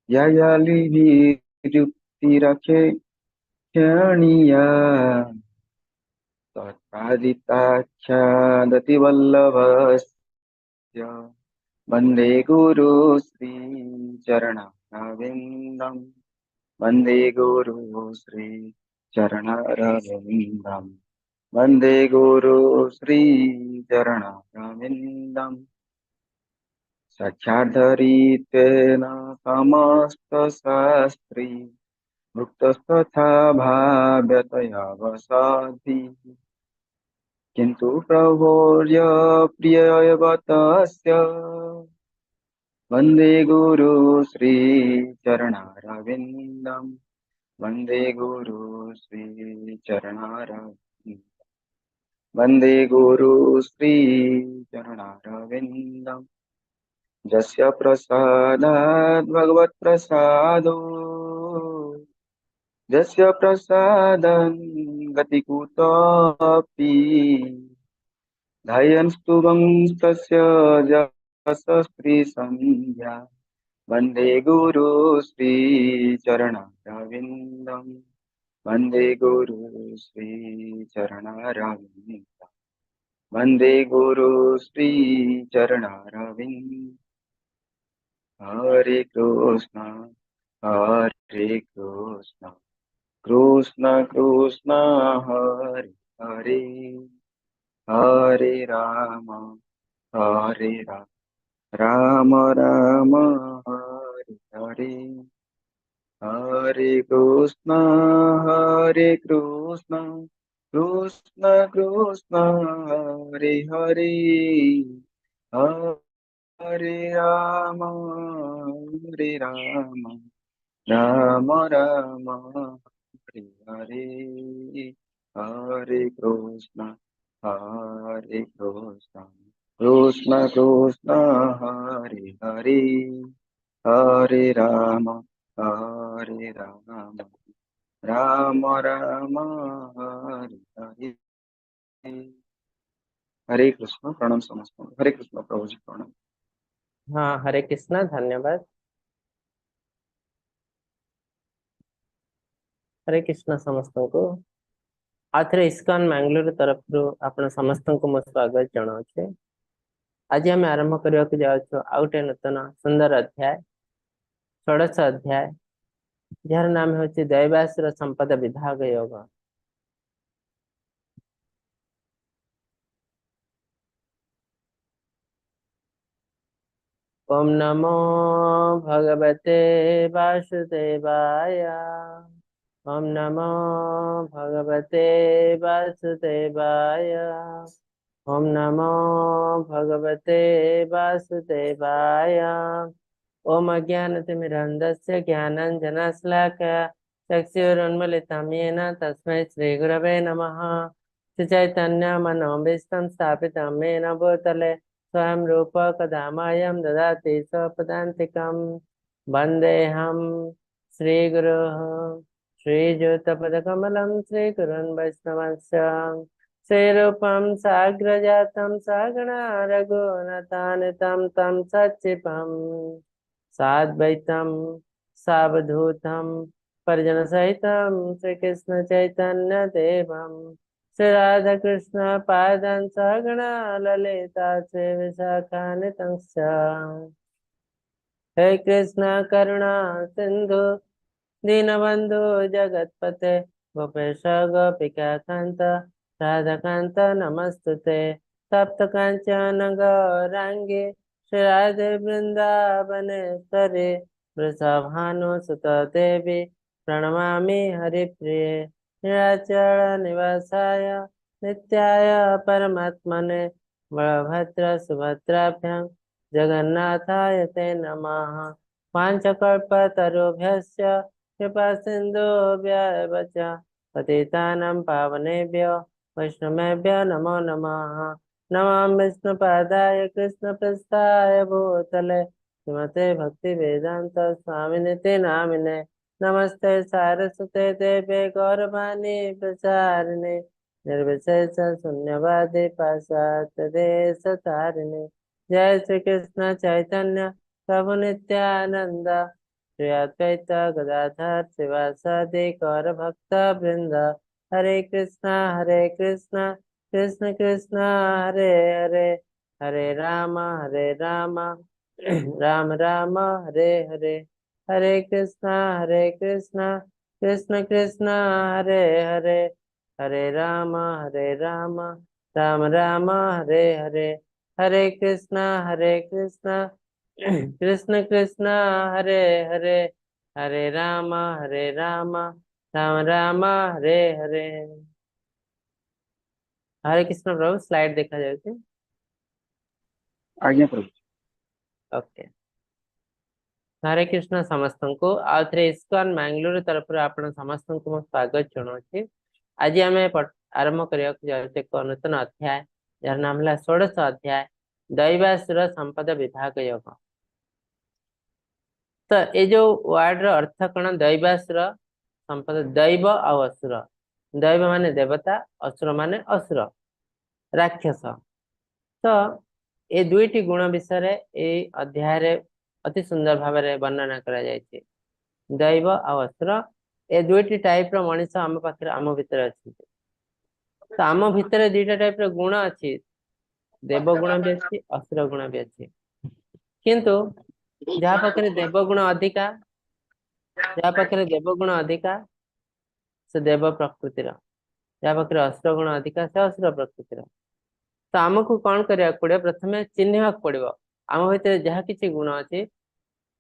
ययालिभिरुक्ति रखे क्षणीया तत्पादिताख्यादतिवल्लभस्य वन्दे गुरु श्रीचरणरविन्दम् वन्दे गुरु श्रीचरणरविन्दम् वन्दे गुरु श्रीचरणरविन्दम् साक्षाद्धरितेन समस्तशास्त्री मुक्तस्तथा भाव्यतया वसाति किन्तु प्रभोर्य प्रियवतस्य वन्दे गुरु श्रीचरणरविन्दम् वन्दे गुरु श्रीचरणरविन्दम् वन्दे गुरु श्रीचरणरविन्दम् यस्य प्रसादात् भगवत्प्रसादो यस्य प्रसादं गतिकुतोऽपि ध्यायन्स्तुवं तस्य जसस्त्रीसन्ध्या वन्दे गुरु श्रीचरणरविन्दम् वन्दे गुरु श्रीचरणरविन्दम् वन्दे गुरु श्रीचरणरविन्दम् हरे कृष्ण कृष्ण कृष्ण हरे हरे हरे राम राम राम हरे हरे हरे कृष्ण कृष्ण कृष्ण हरे हरे हरे राम राम राम हरे हरे हरे कृष्ण कृष्ण कृष्ण हरे हरे हरे राम राम राम हरे हरे हरे कृष्ण प्रणाम समस्त हरे कृष्ण प्रभु जी प्रणाम। हाँ, हरे कृष्णा, धन्यवाद। हरे कृष्ण ସମସ୍ତଙ୍କୁ। ଆଉଥରେ ଇସ୍କନ ମାଙ୍ଗାଲୋର ତରଫରୁ ଆପଣ ସମସ୍ତଙ୍କୁ ମୋ ସ୍ୱାଗତ ଜଣାଉଛି। ଆଜି ଆମେ ଆରମ୍ଭ କରିବାକୁ ଯାଉଛୁ ଆଉ ଗୋଟେ ନୂତନ ସୁନ୍ଦର ଅଧ୍ୟାୟ, ଷୋଡଶ ଅଧ୍ୟାୟ, ଯାହାର ନାମ ହେଉଛି ଦୈବାସୁର ସମ୍ପଦ ବିଭାଗ ଯୋଗ। ओम नमो भगवते वासुदेवाय। ओम नमो भगवते वासुदेवाय। ओम नमो भगवते वासुदेवाय। ओम अज्ञानतिमिरन्धस्य ज्ञानाञ्जनशलाकया चक्षुरुन्मीलितं येन तस्मै श्रीगुरवे नमः। श्रीचैतन्यमनोभीष्टं स्थापितं येन भूतले स्वयं रूप कदा मह्यं ददाति स्वपदान्तिकं। वन्देऽहं श्रीगुरोः श्रीयुतपदकमलं श्रीगुरुन् वैष्णवंश्च श्रीरूपं साग्रजातं सगणा रघुनाथान्वितं तं सच्चिवं साद्वैतं सावधूतं परिजनसहितं श्रीकृष्णचैतन्यदेवं श्री राधा कृष्ण पादं सगणा ललिता श्री विशाखान्वितं च। हे कृष्ण करुणा सिंधु दीनबंधु जगतपते गोपेश गोपिका कांत राधाकांत नमस्तुते। तप्त कांचन गौरांगे श्री राधे वृंदावनेश्वरी वृषभानुसुत देवी प्रणमामि हरिप्रिये। नीलाचल निवासाय नित्याय परमात्मने बलभद्र सुभद्राभ्यां जगन्नाथाय ते नमः। पांचकल्पतरुभ्यश्च कृपा सिन्धुभ्यः च पतितानां पावनेभ्यो वैष्णवेभ्यो नमो नमः। नमः विष्णुपादाय कृष्णप्रस्थाय भूतले श्रीमते भक्तिवेदान्त स्वामिनिति नामिने। नमस्ते सारस्वते देवे गौरवाणी प्रचारिणे निर्विशेष शून्यवादी पाश्चात्य देशतारिणे। जय श्री कृष्ण चैतन्य प्रभु नित्यानंद श्री अद्वैत गदाधर शिवासादि गौर भक्त वृंद। हरे कृष्णा कृष्ण कृष्ण हरे हरे, हरे राम राम राम हरे हरे, हरे कृष्णा कृष्ण कृष्ण हरे हरे, हरे राम राम राम हरे हरे, हरे कृष्णा कृष्ण कृष्ण हरे हरे, हरे राम राम राम हरे हरे। हरे कृष्ण प्रभु, स्लाइड देखा जाए। आज्ञा प्रभु। ओके, हरे कृष्ण समस्त को आउ थे इस्कॉन मैंगलोर तरफ आपण समस्त को स्वागत जनाऊँ। आज आम आरंभ करने एक नूतन अध्याय जार नाम है 16 अध्याय दैवासुर संपद विभाग योग। तो ये जो वर्ड अर्थ कौन, दैवासुर संपद, दैव और असुर। दैव माने देवता, असुर माने असुर राक्षस। तो ये दुईटी गुण विषय ये अध्याय रे अति सुंदर भाव में वर्णना करा जायछि। दैव और असुर ये दुईटी टाइप रो मनीष आम पाखे आम भितर अच्छी। तो आम भितर दुईटा टाइप रो गुण अच्छी, देव गुण भी अच्छी, असुर गुण भी अच्छी। किंतु जहाँ पाखे देव गुण अधिका, जहाँ पाखे देव गुण अधिका से देव प्रकृतिर, जहाँ पाखे असुर गुण अधिका से असुर प्रकृतिर। तो आमको कौन करिया पड़े, प्रथमे चिन्हवा पड़ो आम भितर जहाँ किसी गुण अच्छी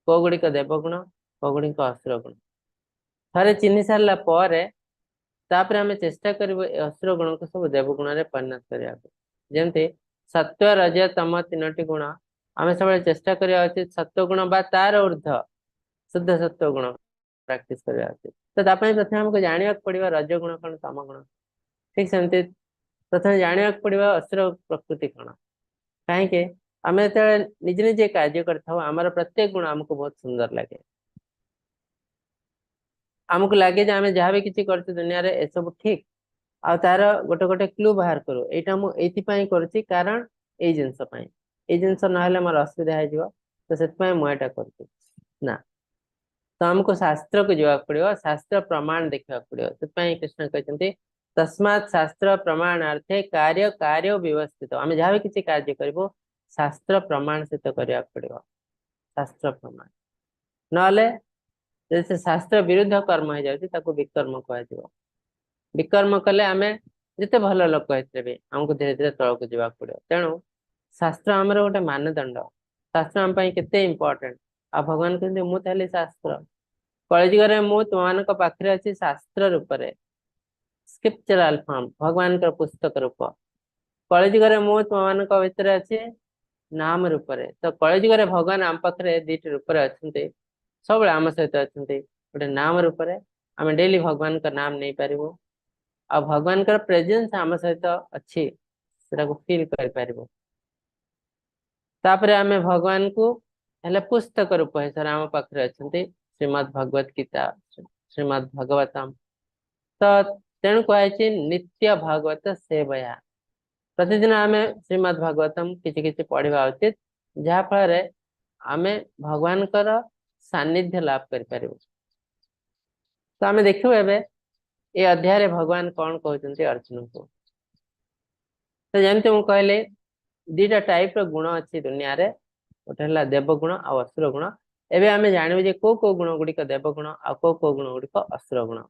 को गुड़िक देव गुण को गुड़िक असुर गुण। थे चिन्ह सारा पर आम चेष्टा करूँ असुर गुण को सब देव गुण में परिणत करने। जमती सत्व रज तम तीनो गुण आम सब चेष्टा करवा उचित सत्व गुण बा तार ऊर्ध शुद्ध सत्व गुण प्रैक्टिस करवा उचित। तो प्रथम आमको जानवा पड़ो रज गुण कौन, तम गुण। ठीक सेमती प्रथम जानवा पड़ो असुर प्रकृति कौन। कहीं आम जो निजे निजे कार्य कर प्रत्येक गुण आमको बहुत सुंदर लगे। आमको लगे जे आम जहाँ भी किसी करते दुनिया रे ए सब ठीक आ तार गोटे गोटे क्लू बाहर करू, एटा मु एथि करुच्ची कारण ए जिनस ए जिनस ना मोर असुविधा हो, तो से मुझे करुच्ची ना। तो आमको शास्त्र को जावाक पड़ो, शास्त्र प्रमाण देखा पड़ो। से कृष्ण कहते तस्मात् शास्त्र प्रमाणार्थे कार्य कार्य व्यवस्थित। आम जहाँ भी किसी कार्य करूँ शास्त्र प्रमाण सहित करने पड़ो, शास्त्र प्रमाण ना जैसे शास्त्र विरुद्ध कर्म हो जाए विकर्म कह। विकर्म कले आम जिते भल लोक होते भी आमको धीरे धीरे तौक जावाक पड़ो। तेणु शास्त्र आमर गोटे मानदंड, शास्त्र आम केते इम्पोर्टेंट। आ भगवान कहते मुझे शास्त्र कलिजुग मु तुम पाखे अच्छी शास्त्र रूप से स्क्रिप्चराल फॉर्म भगवान का पुस्तक रूप। कलिजुग मु तुम भीतर अच्छे नाम रूप से। तो कलिजुग भगवान आम पाखे दीट रूप अच्छा सब आम सहित अच्छा गोटे नाम रूप से आम डेली भगवान का नाम नहीं पारू आ भगवान का प्रेजेंस आम सहित अच्छी फील कर। तापर आम भगवान को हेले पुस्तक रूप हिसाब आम पाखे अच्छा श्रीमद् भगवत गीता, श्रीमद् भागवतम। तो तेणु कहुई नित्य भागवत सेवया, प्रतिदिन आम श्रीमद् भागवतम किसी पढ़ा उचित जहाँ फल आम भगवान कर सानिध्य लाभ कर। तो आम देखू ए ये अध्याय रे भगवान कौन कहते अर्जुन को। तो जमती मुझे कहले दीटा टाइप रो गुण अच्छी दुनिया रे, गोटे है देव गुण आ असुर गुण। एबे आमे जानबे जे को गुण गुड़िक देव गुण आ को गुण गुड़िक असुर गुण।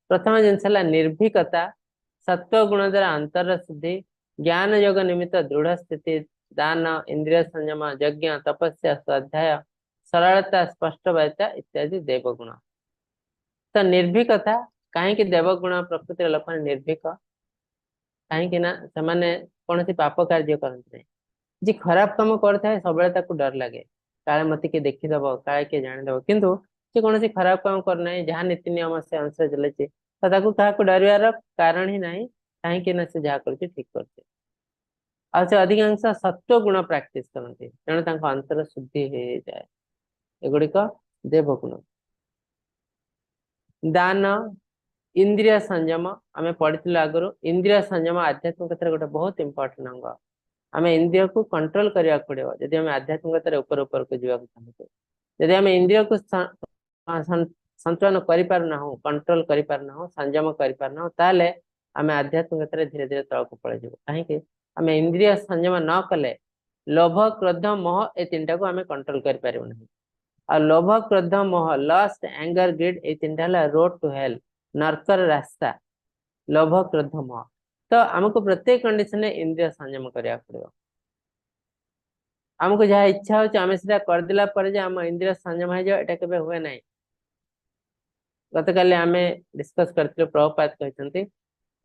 प्रथम जिनस निर्भीकता, सत्व गुण द्वारा अंतर शुद्धि, ज्ञान योग निमित्त दृढ़ स्थिति, दान, इंद्रिय संयम, यज्ञ, तपस्या, स्वाध्याय, सरलता, स्पष्टवादिता इत्यादि देव गुण। तो निर्भीकता कहीं देव गुण प्रकृति लोक निर्भीक, कहीं कौन पाप कार्य करते जी खराब कम करता सब डर लगे काले मत किए देखीदब काले किए जानीदब, किंतु सी कौन खराब कम करना जहाँ नीति नियम से अनुसार चलती तो क्या डर कारण ही ना, कहीं से जहाँ कर ठीक करते आ से अधिकांश सत्व गुण प्रैक्टिस करते तेणु अंतर शुद्धि हो जाए। एगुड़िक देव गुण। दान, इंद्रिय संयम आम पढ़ी आगु, इंद्रिय संयम आध्यात्मिकता गोटे बहुत इंपोर्टेंट अंग। आम इंद्रिय को कंट्रोल करने पड़ो जब आम आध्यात्मिकतार ऊपर ऊपर को जावाक चाहते। यदि आम इंद्रिय को संतुलन करिपारना हो कंट्रोल करिपारना हो संयम करिपारना हो ताले आम आध्यात्मिकता धीरे धीरे तलक पड़े कहीं आम इंद्रिय संयम न कले लोभ क्रोध मोह ए तीन को आम कंट्रोल कर लोभ क्रोध मोह लस्ट एंगर ग्रीड ए तीन रोड टू हेल नरकर रास्ता लोभ क्रोध मोह तो आमको प्रत्येक कंडीशन में इंद्रिय संयम करिया पड़ो आमको जहाँ इच्छा होमें सीधा करदेला आम इंद्रिय संयम हो जाए केबे हुए ना गत काली आम डिस्कस करते प्रभुपाद कहते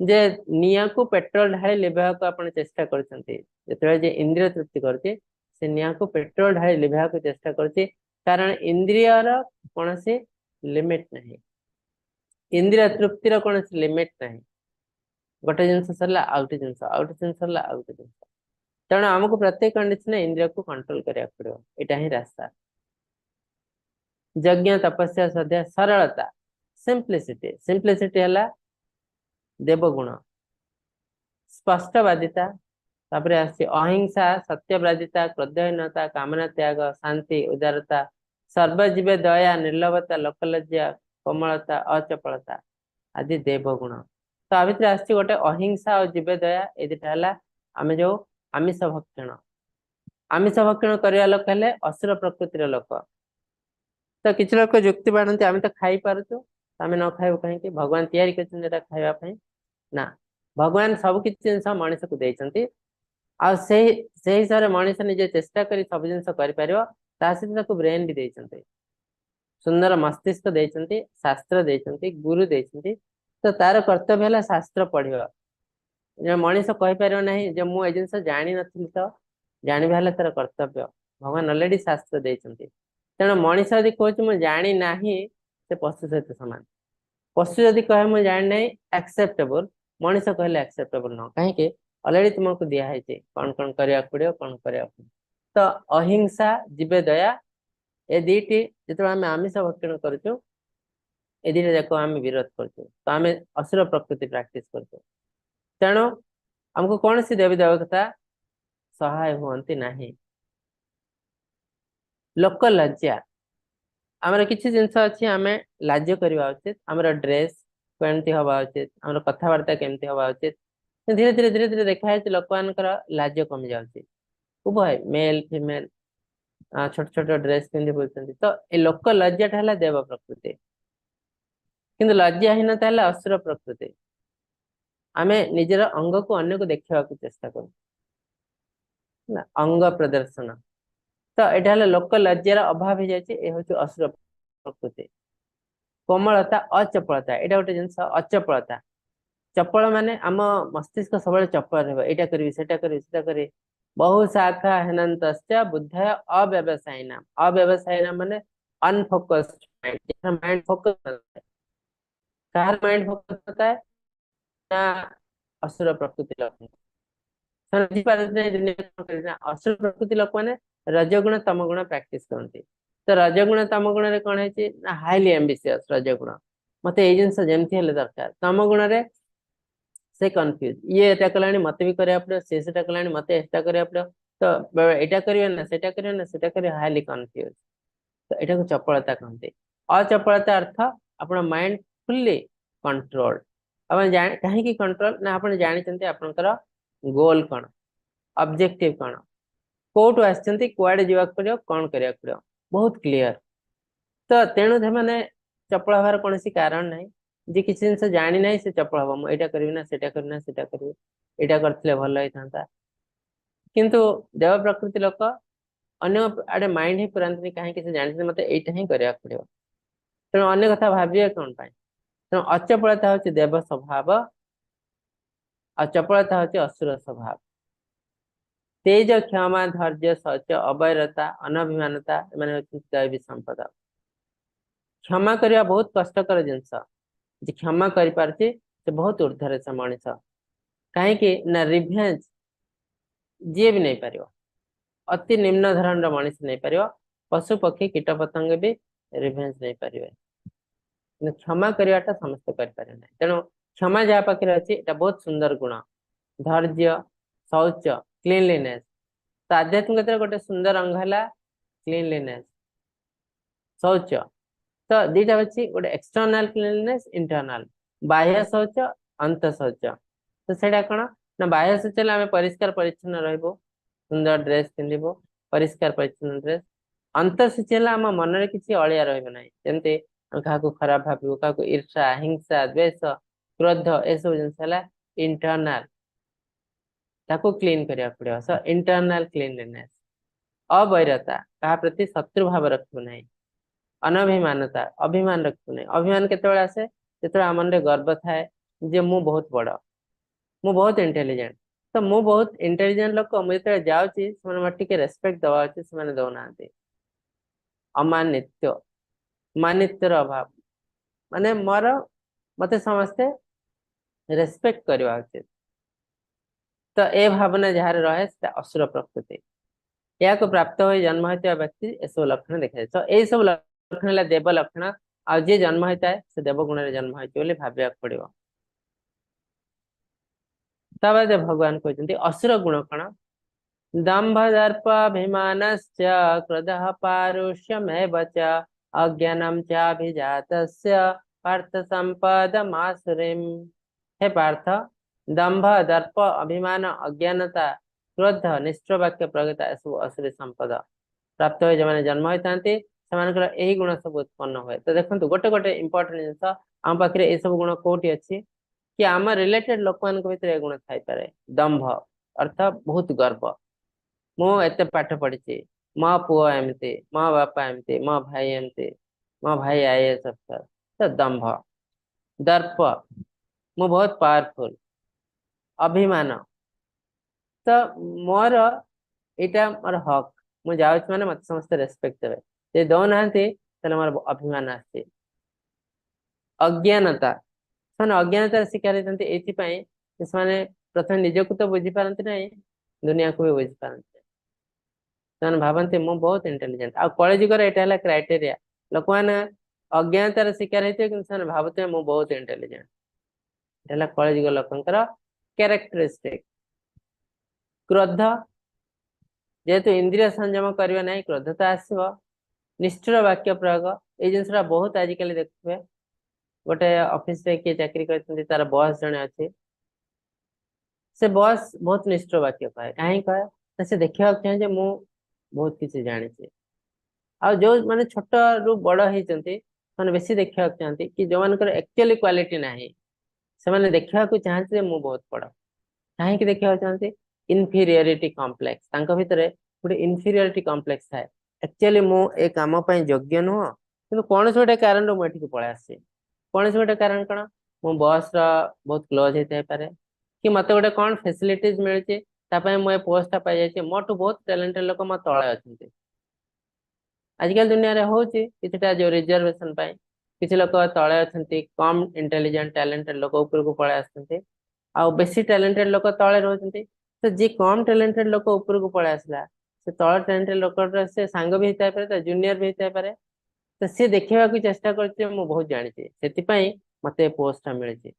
जे निया को पेट्रोल ढाली लिभा को आप चेष्टा करते इंद्रिय तृप्ति करते से निया को पेट्रोल ढाली लिभा को चेष्टा करते कारण इंद्रियर कौन से लिमिट नहीं इंद्रिय तृप्तिर कौन से लिमिट नहीं गोटे जिनस सरला आउटे जिनस आउटे जिनस सरला आउटे जिनस तेणु आमको प्रत्येक कंडीशन इंद्रिय को कंट्रोल करिया पड़ो एटा ही रास्ता यज्ञ तपस्या स्वाध्याय सरलता सिंप्लिसिटी सिंप्लिसिटी हला देवगुण स्पष्टवादिता तापरे आसी अहिंसा सत्यवादिता क्रोधहीनता कामना त्याग शांति उदारता सर्वजीव दया निर्लभता लोकलज्जा कोमलता अचपलता आदि देवगुण तो आ भितर आसी गोटे अहिंसा और जीव दया ये दुटा है आम जो आमिष भक्षण करने लोक हेले असुर प्रकृतिर लोक तो किसी लोग जुक्ति बाढ़ती आम तो खाई पार्छु आम न खाइबू कहीं भगवान तैयारी कर खावाई ना भगवान सब किसी जिन मनीष को देते हिसाब से मनीष निजे चेष्टा कर सब जिन सहित ब्रेन भी देते सुंदर मस्तिष्क देते शास्त्र देते गुरु देते तो तार कर्तव्य है शास्त्र पढ़ा मनीष कहीपर ना जो मुझे जिन जानी नी तो जानवा तार कर्तव्य भगवान अलरेडी शास्त्र देते तेणु मनीष यदि कहूँ मुझे जानी ना से पशु सहित सामान पशु यदि कहे मुझे जानी ना एक्सेप्टेबल मनीष कहले एक्सेप्टेबल न कहीं अलरेडी तुमको दिखाई कौन कौन करने पड़ो कौन कर तो अहिंसा जीव दया ए दीटी जो आम आमिष भक्षण करूँ ए दुटा जाक आम विरोध करूँ तो आम असुर प्रकृति प्राक्ट कर तेणु आमको कौन सी देवी देवता सहाय हुंती नहीं लोक लज्जा आमर किसी जिनस अच्छी आम लाज करवा उचित आमर ड्रेस केमती हवा उचित आमर कथबार्ता केमती हवा उचित धीरे धीरे धीरे धीरे देखा लोक मान लाज कमी जाऊँगी उभय मेल फिमेल छोट छोट ड्रेस पिंधि बुलते तो ये लोक लज्जाटा है देव प्रकृति किंतु लज्जाहीनता है असुर प्रकृति आम निजर अंग को अन्य को देखा चेष्टा कर अंग प्रदर्शन तो यहाँ लोक लज्जार अभाव हो जाए हूँ असुर प्रकृति कोमलता अचपलता यहाँ गोटे जिन अचपलता चपल माने आम मस्तिष्क सब चपल रहा करी बहु शाखा हेनंत बुद्ध अव्यवसायी माने अनफोकस्ड माइंड फोकस कहार माइंड फोकस होता है ना असुर प्रकृति लोक असुर प्रकृति लोक मैंने रजगुण तमगुण प्रैक्टिस करते तो रजगुण तमगुण रे कौन है हाईली एम्बिशियस रजगुण मत ये जिन जमती दरकार तमगुण रे से कन्फ्यूज ये एटा कलानी मत भी करिया पड़ो से कलानी मत एटा करिया पड़ो तो एटा करियो ना सेटा करियो ना सेटा करियो हाईली कन्फ्यूज तो एटा को चपलता कहते अचपलता अर्थ आपण माइंड फुल्ली कंट्रोल अपन कहीं कंट्रोल ना आपण जानते आपनकर गोल कौन ऑब्जेक्टिव कौन कोटू आसचंती कुआडे जीवा पड़ो कौन करिया पड़ो बहुत क्लियर तो तेणु से चपल हबार कौन कारण नहीं जे किसी जिन जानी ना से चपल हम मुझे करी ना सेटा करी ना सेटा करी यहाँ करते भल होता किंतु देव प्रकृति लोक अन्य आड़े माइंड ही पुरानी कहीं जानते मत यहाँ ही करा पड़ो तेणु अन्य कथा भाविए कौन तेणु अचपलता हूँ देव स्वभाव अचपलता हूँ असुर स्वभाव तेज क्षमा धैर्य शौच अवैरता अनभिमानता दैवी संपदा क्षमा करने बहुत कष्टकर जिनस क्षमा कर बहुत ऊर्धर से मनीष कहीं ना रिभेंज जी भी नहीं पार अति निम्न धरण मनीष नहीं पार पशु पक्षी कीट पतंग भी रिभेंज नहीं पारे क्षमा करवाटा समस्त करें तेणु क्षमा जहाँ पाखे अच्छी बहुत सुंदर गुण धैर्य शौच क्लीनलीनेस तो आध्यात्मिकता गोटे सुंदर अंग है क्लीनलीनेस शौच तो दीटा अच्छी गोटे एक्सटर्नाल क्लीनलीनेस इंटरनाल बाह्य शौच अंत शौच तो सेटा कौन ना बाह्य शौच आम परिष्कार परिच्छन्न रहिबो सुंदर ड्रेस पिंधिबो परिष्कार परिच्छन्न ड्रेस अंत शौच आम मन रे किछि अलिया रहइबो नाही जेमते काहाको खराब भाबिबो काहाको ईर्ष्या हिंसा द्वेष क्रोध ए सब जिनस हला इंटरनाल ताको क्लीन करिया पड़ियो सो इंटरनाल क्लीनलीनेस अवैरता कहा प्रति शत्रु भाव रखिबो नाही अनभिमानता अभिमान रखिबो नाही अभिमान केतेबेले आसे जेतेबेले आम मन रे गर्व थाए जे मु बहुत बड़ मु बहुत इंटेलिजेंट तो मु बहुत इंटेलिजेंट लोक मु जेतेबेले जाउची सेमाने मते टिके रेस्पेक्ट दवा अछि सेमाने दउनांती अमानित्य मानित्यर अभाव माने मोर मते समस्ते रेस्पेक्ट करवा उचित तो ए भावना जहाँ रहे से असुर प्रकृति या को प्राप्त हो जन्म होता व्यक्ति ए सब लक्षण देखा तो ये सब लक्षण है देव लक्षण आ जे जन्म होता है से देवगुण रे जन्म होती भाविया पड़ो तब भगवान कहते असुर गुण कण दंभ दर्प अभिमान क्रोध पारुष्यमेव च अज्ञानम चाभिजातस्य पार्थ संपदमासुरीम हे पार्थ दंभ दर्प अभिमान अज्ञानता क्रोध निष्ठ वाक्य प्रगता सब असुरी संपद प्राप्त हुए जो जन्म होता यही गुण सब उत्पन्न हुए तो देखो गोटे गोटे इंपोर्टेंट जिनस आम पाखे ये सब गुण कौटी अच्छी कि आम रिलेटेड लोक मान भीतर ये गुण थाईपे दंभ अर्थ बहुत गर्व मु एते पाठ पढ़ी मो पुओ एमती मो बापा एमती मो भाई एमती मो भाई आईएएस अफसर तो दंभ दर्प मु बहुत पावरफुल अभिमान तो मोर यहाँ मोर हक मुझे माने मत समस्त रेस्पेक्ट देवे जे दौना मोर अभिमान आसे अज्ञानता से अज्ञानतार शिकार होती ये प्रथम निजक तो बुझी पारती ना दुनिया को भी बुझी पारती से भावती मु बहुत इंटेलिजेंट आ कलिजुगर यहाँ क्राइटेरिया लोक मैंने अज्ञानतार शिकार होते कि भावते मु बहुत इंटेलिजेंट यहाँ कलिजुग लोकंकर कैरेक्टरिस्टिक क्रोध जेहेतु इंद्रिय संयम करवा ना क्रोध तो आसव निष्ठुर वाक्य प्रयोग ये जिनसा बहुत आजिकल देखुए गोटे ऑफिस रे किए चाकरी करते तार बॉस जने अच्छे से बॉस बहुत निष्ठुर वाक्य कहे कहीं कहे से देखा चाहे मु बहुत किसी जानी आ जो माने छोट रु बड़ होती बेसी देखा चाहती कि जो मान एक्चुअली क्वालिटी ना से मैंने देखा चाहते मु बहुत बड़ कहीं देखा चाहती इनफीरियरिटी कॉम्प्लेक्स भितर गोटे इनफीरियरिटी कॉम्प्लेक्स थाए एक्चुअली मु ए काम योग्य नुह कि कौन से गोटे कारण मुझे पलि आसी कौन से गोटे कारण कौन मो बॉस बहुत क्लोज होता है कि मत गोटे कौन फैसिलिटीज मिलती मुझे पोस्ट पाई जाए मोटू बहुत टैलेंटेड लोक मो तले अच्छा आजिकल दुनिया रे होची किछटा जो रिजर्वेशन किसी लोक तले अच्छा कम इंटेलिजेंट टैलेंटेड लोक ऊपर को पलि आसते आ बेसी टैलेंटेड लोक तले रोचंती तो जी कम टैलेंटेड लोक ऊपर को पलि आसला से तल टैलेंटेड लोक से सांग भी होता है जूनियर भी होता है तो सी देखा चेष्टा कर बहुत जानी से मत पोस्ट मिली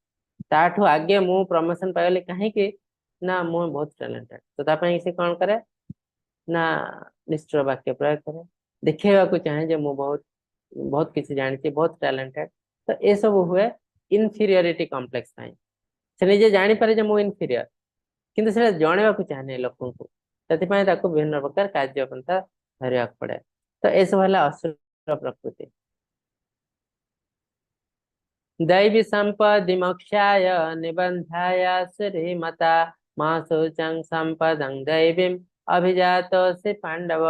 ताठू आगे मु प्रमोशन पाइली कहीं ना मु बहुत टैलेंटेड तो से कौन करे ना निष्ठुर वाक्य प्रयोग करे देखा चाहे मु बहुत बहुत किसी जानी बहुत टैलेंटेड तो ये सब हुए इनफीरियरिटी कॉम्प्लेक्स से निजे जानीपारे मु इनफीरियर किंतु से जनवा चाहे लोक से विभिन्न प्रकार कार्यपंथा धरवा पड़े तो यह सब है असुर प्रकृति दैवी संपदि मोक्षाय निबंधाय श्रीमता मासुचं संपदं दैवीं अभिजात से पांडव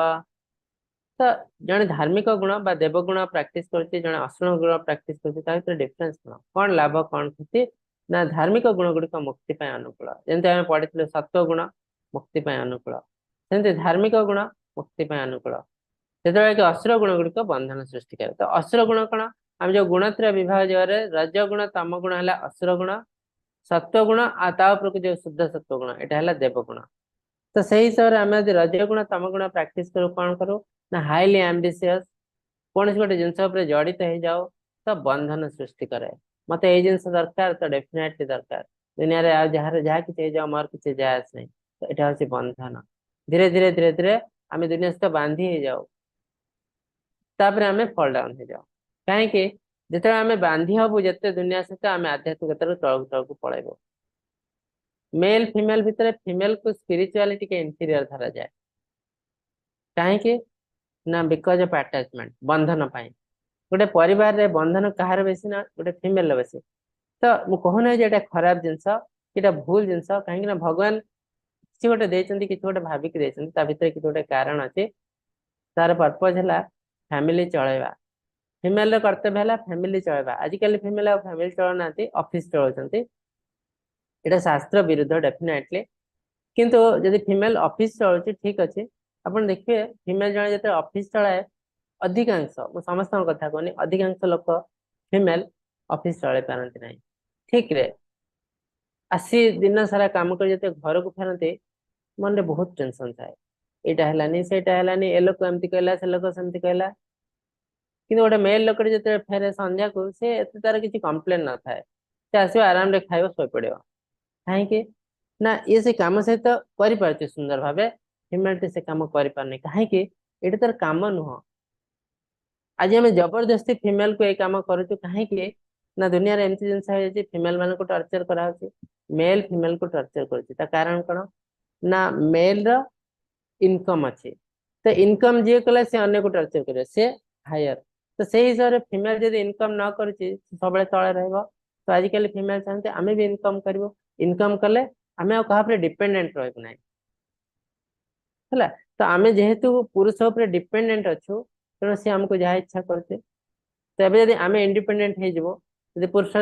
तो जड़े धार्मिक गुण बा देवगुण प्रैक्टिस करते जड़े असुर गुण प्रैक्टिस करते डिफरेंस कौन लाभ कौन क्षति ना धार्मिक गुण गुड़िक मुक्ति अनुकूल जमी आम पढ़ी सत्व गुण मुक्ति अनुकूल सेमती धार्मिक गुण मुक्ति अनुकूल जो असुर गुण गुड़िक बंधन सृष्टि करे तो असुर गुण कौन आम जो गुणत्र विभाग जगह रजगुण तम गुण है असुर गुण सत्वगुण आपर जो शुद्ध सत्वगुण यहाँ है देवगुण तो सही हिसाब से आम रजगुण तम गुण प्रैक्टिस करूँ कौन करूँ ना हाईली एम्बिशियस कौन गोटे जिनस जड़ित हो जाओ तो बंधन सृष्टि करे मत ये जिनस दरकार तो डेफिनेटली दरकार दुनिया रे जार जहाँ किसी जाओ मोर किसी जाए नहीं तो यहाँ हूँ बंधन धीरे धीरे धीरे धीरे आम दुनिया सहित बांधी ही जाओ तापर आमे फॉल डाउन हो जाओ कहीं जिते आमे बांधी हबु जिते दुनिया सहित आमे आध्यात्मिकता तलक तलक पलैबो मेल फीमेल भितर फीमेल को स्पिरिचुआलिटी के इंफीरियर धरा जाए कहीं ना बिकॉज ऑफ अटैचमेंट बंधन पाई गोटे परिवार रे बंधन कहार बेसी ना गोटे फीमेल बेसी तो मु कहूना जे एटा खराब जिनस एटा भूल जिनस कहीं ना भगवान किसी गोटे देचंती किसी गोटे भाविक देचंती ता भितर किसी गोटे कारण अछि तार पर्पज है फैमिली चलेवा फीमेल रो कर्तव्य है फैमिली चलेवा आजिकल फीमेल आ फैमिली चलो नांती ऑफिस चलाउछंती एटा शास्त्र विरुद्ध डेफिनेटली किंतु यदि फीमेल ऑफिस चलुची ठीक अच्छे अपन देखिए फीमेल जने जते ऑफिस चलाए अधिकांश मु समस्त कथा कहनी अधिकांश लोक फीमेल ऑफिस चलाई पारंती नहीं ठीक रे आसी दिन सारा काम कर जते घर को फेरते मन रे बहुत टेंशन थाए एटा हलानी सेटा हलानी ए लोक एमती कहला से लोक सेमती कहला किंतु गोटे मेल लोक जते फेरे संध्या को से एते तार किछि कंप्लेन न थाए से आसीबो आराम रे खाइबो सोय पड़ियो कहीं ना ये से काम सहित करि पारते सुंदर भाबे फीमेल से काम करि पारने कहीं एटा तार काम नुह आज आम जबरदस्ती फीमेल को ये काम करूँ कहीं ना दुनिया रे एमती जिनस है फीमेल मान को टर्चर करा मेल फीमेल को टर्चर कर कारण कौन ना मेल रो इनकम अच्छे तो इनकम जी कला से अन्य को टर्चर करे से हायर तो से हिसाब से फीमेल जब इनकम न कर सब तले रह तो आजिकल फीमेल चाहते आम भी इनकम कर इनकम कले आम क्या डिपेंडेंट रही ना है तो आम जेहेतु पुरुष उपर डिपेंडेंट अच्छु तेणु सी आमको जहाँ इच्छा करते तो ये आम इंडिपेंडेंट हो पुरुष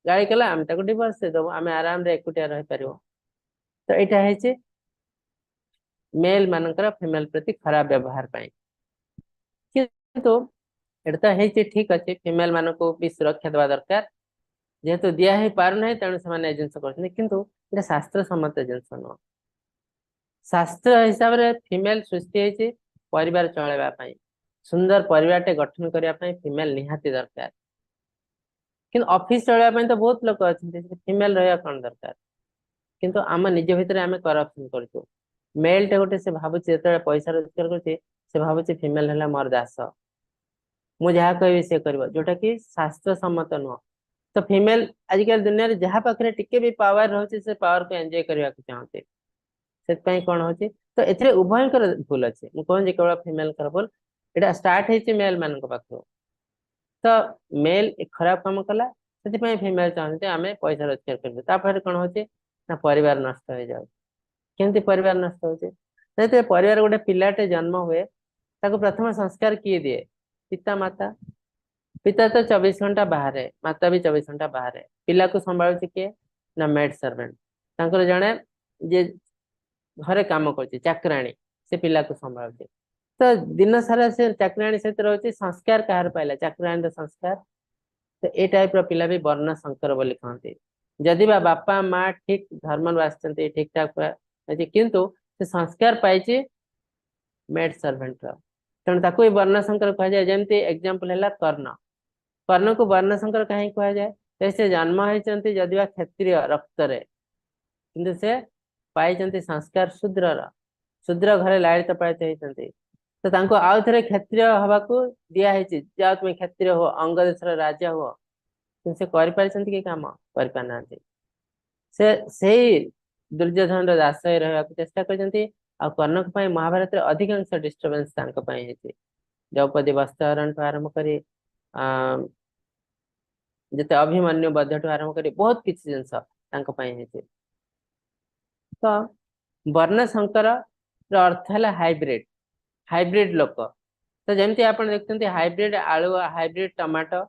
गाड़ी कला आम डिवोर्स देदेव आम आराम रे एकुटिया रही पार तो यहाँ है मेल मानकर फीमेल प्रति खराब व्यवहार पाई किंतु एटा तो ठीक अच्छे फीमेल मान को भी सुरक्षा देवा दरकार जेहेतु दिया ही पार ना तेणु से जिनस कर शास्त्र सम्मत जिनस नुह शास्त्र हिसाब से फीमेल सृष्टि परिवार चलैया सुंदर परिवार गठन करने फीमेल निहाती दरकार कि ऑफिस चलैया तो बहुत लोग अच्छे फीमेल रहा कौन दरकार किंतु आम निज भितर आम करप्शन कर मेल टे गोटे से भावुचे जो पैसा रोजगार कर भावुचे फीमेल है मोर दास मु जहाँ कह सी कर जोटा कि शास्त्र सम्मत नुह तो फीमेल आजिकल दुनिया रे जहाँ पाखे टिके भी पावर रोचे से पावर को एंजॉय करने को चाहते से कौन हो तो ए उभयंकर भूल अच्छे मुझे कहूँ केवल फीमेल भूल यहाँ स्टार्ट है मेल मान पाख तो मेल एक खराब काम कला से फीमेल चाहते आम पैसा रोजगार कर कौन हो ना परिवार नष्ट हो जाए केमती परिवार नष्ट हो परिवार गोटे पिलाटे जन्म हुए ताको प्रथम संस्कार किए दिए पिता माता पिता तो 24 घंटा बाहर माता भी 24 घंटा बाहर पिला को संभालुचे किए ना मेड सर्वेंट जड़े जे घरे काम कर चाकराणी से पिला को संभालुचे तो दिन सारा से चाकराणी सहित रोचे संस्कार कहार पाइला चाकराणी संस्कार तो ये टाइप पिला भी वर्ण संकर बोली कहते जदि बा बापा माँ ठीक धर्म आसते ठीक ठाक किंतु से संस्कार पाई मेड सर्वेंट तेणु ताको वर्ण संकर कह जाए जमती एग्जांपल है कर्ण कर्ण को वर्ण संकर कहीं कह जाए से जन्म होती जदि बा क्षत्रिय रक्त रे किंतु से पाई संस्कार शूद्र शूद्र घरे लाड़ित पालित होती तो तांको आउ थे क्षत्रिय हवा को दिखाई जाओ तुम क्षत्रिय हो अंग देशर राजा हो से कि काम कर दुर्योधन दास रहा चेष्टा कर कर्ण महाभारत अधिकांश डिस्टर्बेंस द्रौपदी वस्त्रहरण ठू आरंभ कर जिते अभिमन्यु बध ठू आरंभ कर बहुत किसी जिनस तो वर्ण संकर अर्थ है हाइब्रिड हाइब्रिड लोक तो जमती आप देखते हाइब्रिड आलू हाइब्रिड टमाटो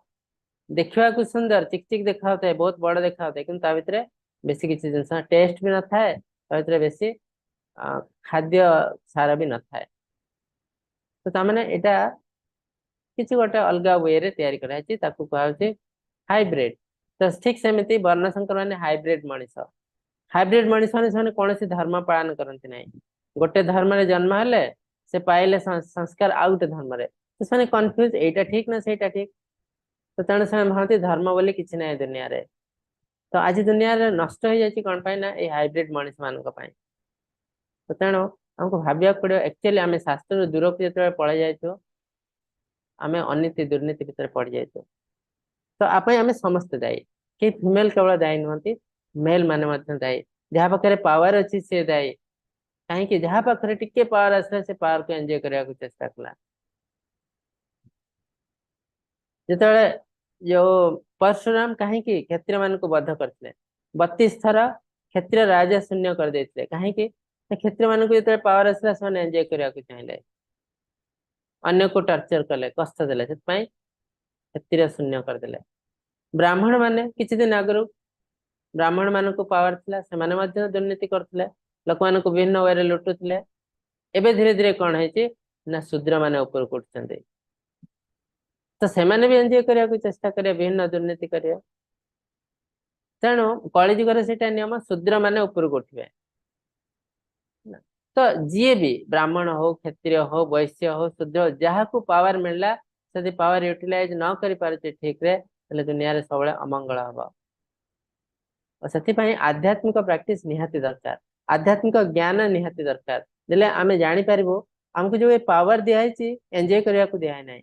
देखा सुंदर चिकचिक देखा बहुत बड़ देखा कि भितर बेसी किसी जिनस टेस्ट भी न था बेसी खाद्य सार भी न था तो तमें यहाँ किसी गोटे अलग वे रे तैयारी कराई कहुचे हाइब्रिड तो ठीक सेमती वर्ण संकर माने हाइब्रिड मनीष मैंने कौन सी धर्म पालन करती ना गोटे धर्म रे जन्म हेले से पाइले संस्कार आउ गोटे धर्म रे तो से कन्फ्यूज एटा ठीक ना सेटा ठीक तो तेणु से भावती धर्म बोली किसी ना दुनिया रे तो आज दुनिया रे नष्ट हो जाए कौन पाई ना ये हाइब्रिड मनीष मान तो तेणु हमको भाविया पड़ो एक्चुअली आम शास्त्र दूर को जो पड़े जाए आमे अनीति दुर्नीति भितर पड़ जाए तो आपे आमे समस्त दायी कि फीमेल केवल दायी नुहति मेल माने मध्य दायी जहाँ पाखे पावर अच्छी से दायी कहीं जहाँ पाखे टिके पावर आसला से पावर को एंजॉय करने को चेष्टा कला जिते जो परशुराम कहीं क्षत्रिय मान को बद्ध करते 32 थर क्षत्रिय राजा शून्य कर देते कहीं क्षत्रिय मान को जो पावर आसला से एंजॉय करने को चाहिए अन्य को टर्चर कले कष्ट देले क्षत्रिय शून्य करदे ब्राह्मण माने किछि दिन आगु ब्राह्मण मान को पावर थिला से माने मध्य दुर्नीति करथिले लोक मान को विभिन्न वे लुटुथिले एबे धीरे धीरे कौन है ना शूद्र माने ऊपर उठुछन्ते तो से माने भी एंजॉय करने को चेष्टा करे विभिन्न दुर्नीति करे तेणु कलिजुगर सेटा नियम शूद्र माने ऊपर उठिबे तो जी भी ब्राह्मण हो क्षत्रिय हो वैश्य हो शूद्र जहाँ को पावर मिलला से पावर यूटिलाइज न करि पारुचे ठीक रे तले दुनिया रे सबले अमंगल हबो और से आध्यात्मिक प्रैक्टिस निहाती दरकार आध्यात्मिक ज्ञान निहाती दरकार देले आमे जानि पारिबो हमको जो ये पावर दिया है एंजॉय करने को दिया है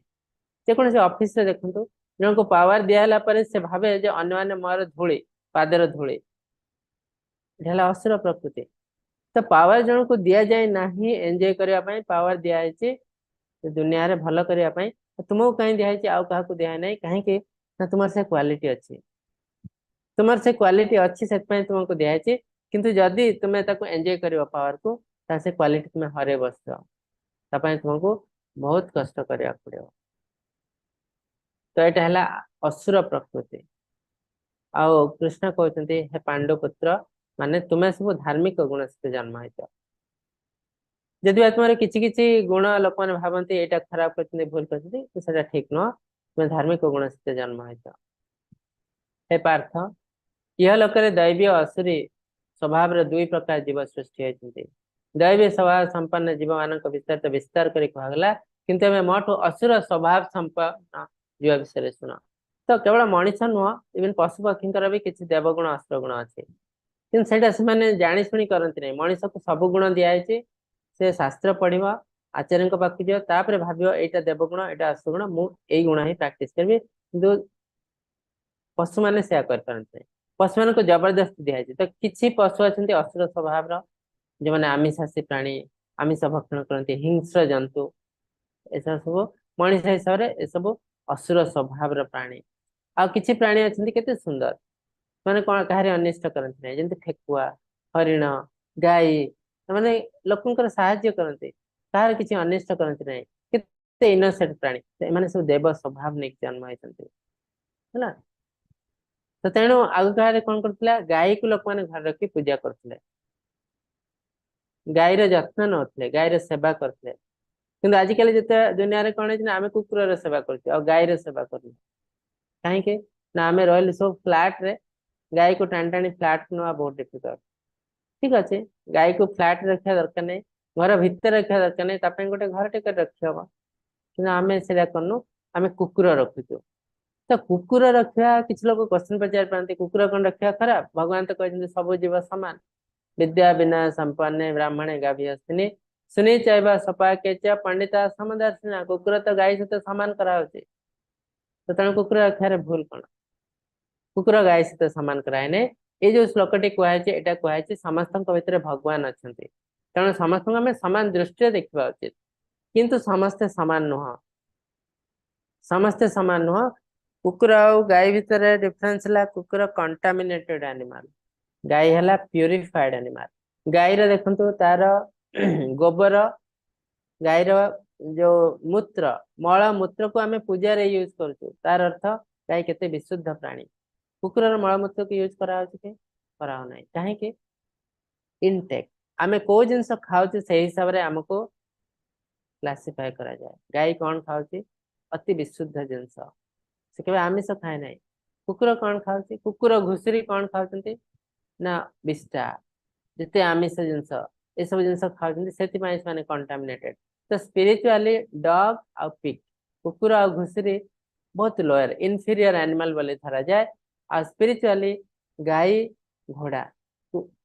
जेकोसी ऑफिस रे देखंतु जन को पावर दियाला पर से भावे जे अन्य माने मोर धूली पादर धूली ढेला असुर प्रकृति तो पावर जन को दिया जाए नहीं एंजॉय करने पाई पावर दिया है दुनिया रे भलो करने पाई तुमको कहीं दिया है आउ काहा को दिया नहीं कहीं ना तुमर से क्वालिटी अच्छी तुमर से क्वालिटी अच्छी से तुमको दिया है किंतु जदि तुम्हें ताको एंजॉय करियो पावर को ता से क्वालिटी तुम्हें हरे बसो तापय तुमको बहुत कष्ट करिया पड़ियो तो एटा हला असुर प्रकृति आओ कृष्ण कहते हे पांडु पुत्र माने तुम्हें सब धार्मिक गुण से जन्म होइछ जदि तुम्हारे किछि किछि गुण लोक माने भाबंती एटा खराब करते भूल करते तो सेटा ठीक न तुम्हें धार्मिक गुण से जन्म होइछ हे पार्थ यह लोकरे दैवीय असुरी स्वभाव रे दुई प्रकार जीव सृष्टि होइछन्ति दैवीय स्वभाव संपन्न जीव मानक विस्तार करी कहगला किंतु हमें मोटो असुर स्वभाव संपन्न जीव विषय सुना तो केवल मनुष्य नुह इवन पशु पक्षी भी किसी देवगुण असुर गुण अच्छे कि जानी शुणी करती नहीं मनुष्य को सब गुण दिखाई से शास्त्र पढ़व आचार्य पाक जापर भाव यहाँ देवगुण यहाँ असुर गुण मुझे गुण ही प्राक्ट करी कि पशु मैंने से करते पशु मान को जबरदस्ती दिखाई तो किसी पशु अच्छा असुर स्वभाव जो मैंने आमिषासी प्राणी आमिष भक्षण करते हिंस्र जंतु ऐसा सब मनुष्य हिसाब से यह सब असुर स्वभाव प्राणी आ किछि प्राणी अच्छे केते सुंदर माने कौन कहारे अनिष्ट करते नहीं जमी ठेकुआ हरिण गाई माने लोकंकर साहाय्य करते कहार किछि अनिष्ट करते नहीं केते इनोसेंट प्राणी माने सब देव स्वभाव नहीं जन्म होइछन्ते हैला तो तेणु आग काले कौन करथिला गाई को लोक माने घर रखी पूजा करथिले गाईर जत्न नौथिले गाईर सेवा करथिले किंतु आजिकल जिते दुनिया रे कौन है आम कुकुर सेवा कर गाईर सेवा कर कहीं ना आम रही सब फ्लाट रे गाई को टाणी टाणी फ्लाट ना बहुत डिफिकल्ट ठीक अच्छे गाई को फ्लाट रखा दरकार नहीं घर भितर रखा दरकार नहीं गोटे घर टे रखी हम कि आम से करनु आम कुकुर रखुचु तो कुकुर रखा किसी लोग क्वेश्चन पचार पाते कुकुर कौन रखा खराब भगवान तो कहते सब जीव सामान विद्या विना संपन्न ब्राह्मणे गाभियस्थिनी सुनी चाहवा सपा के पंडिता समदर्शिना कुकुर तो गाई सहित सामान कराऊ तो तेणु कुकुर रखार भूल कौन कुकुर गाई सहित सामान कराए ये जो श्लोकटी कहु यहाँ कहु समस्त भीतर भगवान अच्छा तेणु समस्त आम सामान दृष्टि देखा उचित किंतु समस्ते सामान नुह समस्ते सामान नुह कुकुर और गाई भितर डिफरेन्स है कुकुर कंटामिनेटेड एनिमल गाई है प्यूरिफाइड एनिमल गाईर देखु तार गोबर गाईर जो मूत्र मल मूत्र को आम पूजा रे यूज करूँ तार अर्थ गाई केते विशुद्ध प्राणी कुकुर मलमूत्र को यूज करा कहीं इनटेक आम कौ जिन खाऊ से हिसाब से आमको क्लासीफाई करा जाए गाई कौन खाऊँ अति विशुद्ध जिनस से केवल आमिष खाए ना कुकुर कौन खाऊँ कुकुर घुषुरी कौन खाऊँ ना विष्टा जिते आमिष जिनस ये सब जिन खाऊँ से कंटामिनेटेड तो स्पिरिचुअली डॉग आ पिग कुकुर आ घुषुरी बहुत लोअर इनफीरियर एनिमल बोले धरा जाए आ स्पिरिचुअली गाई घोड़ा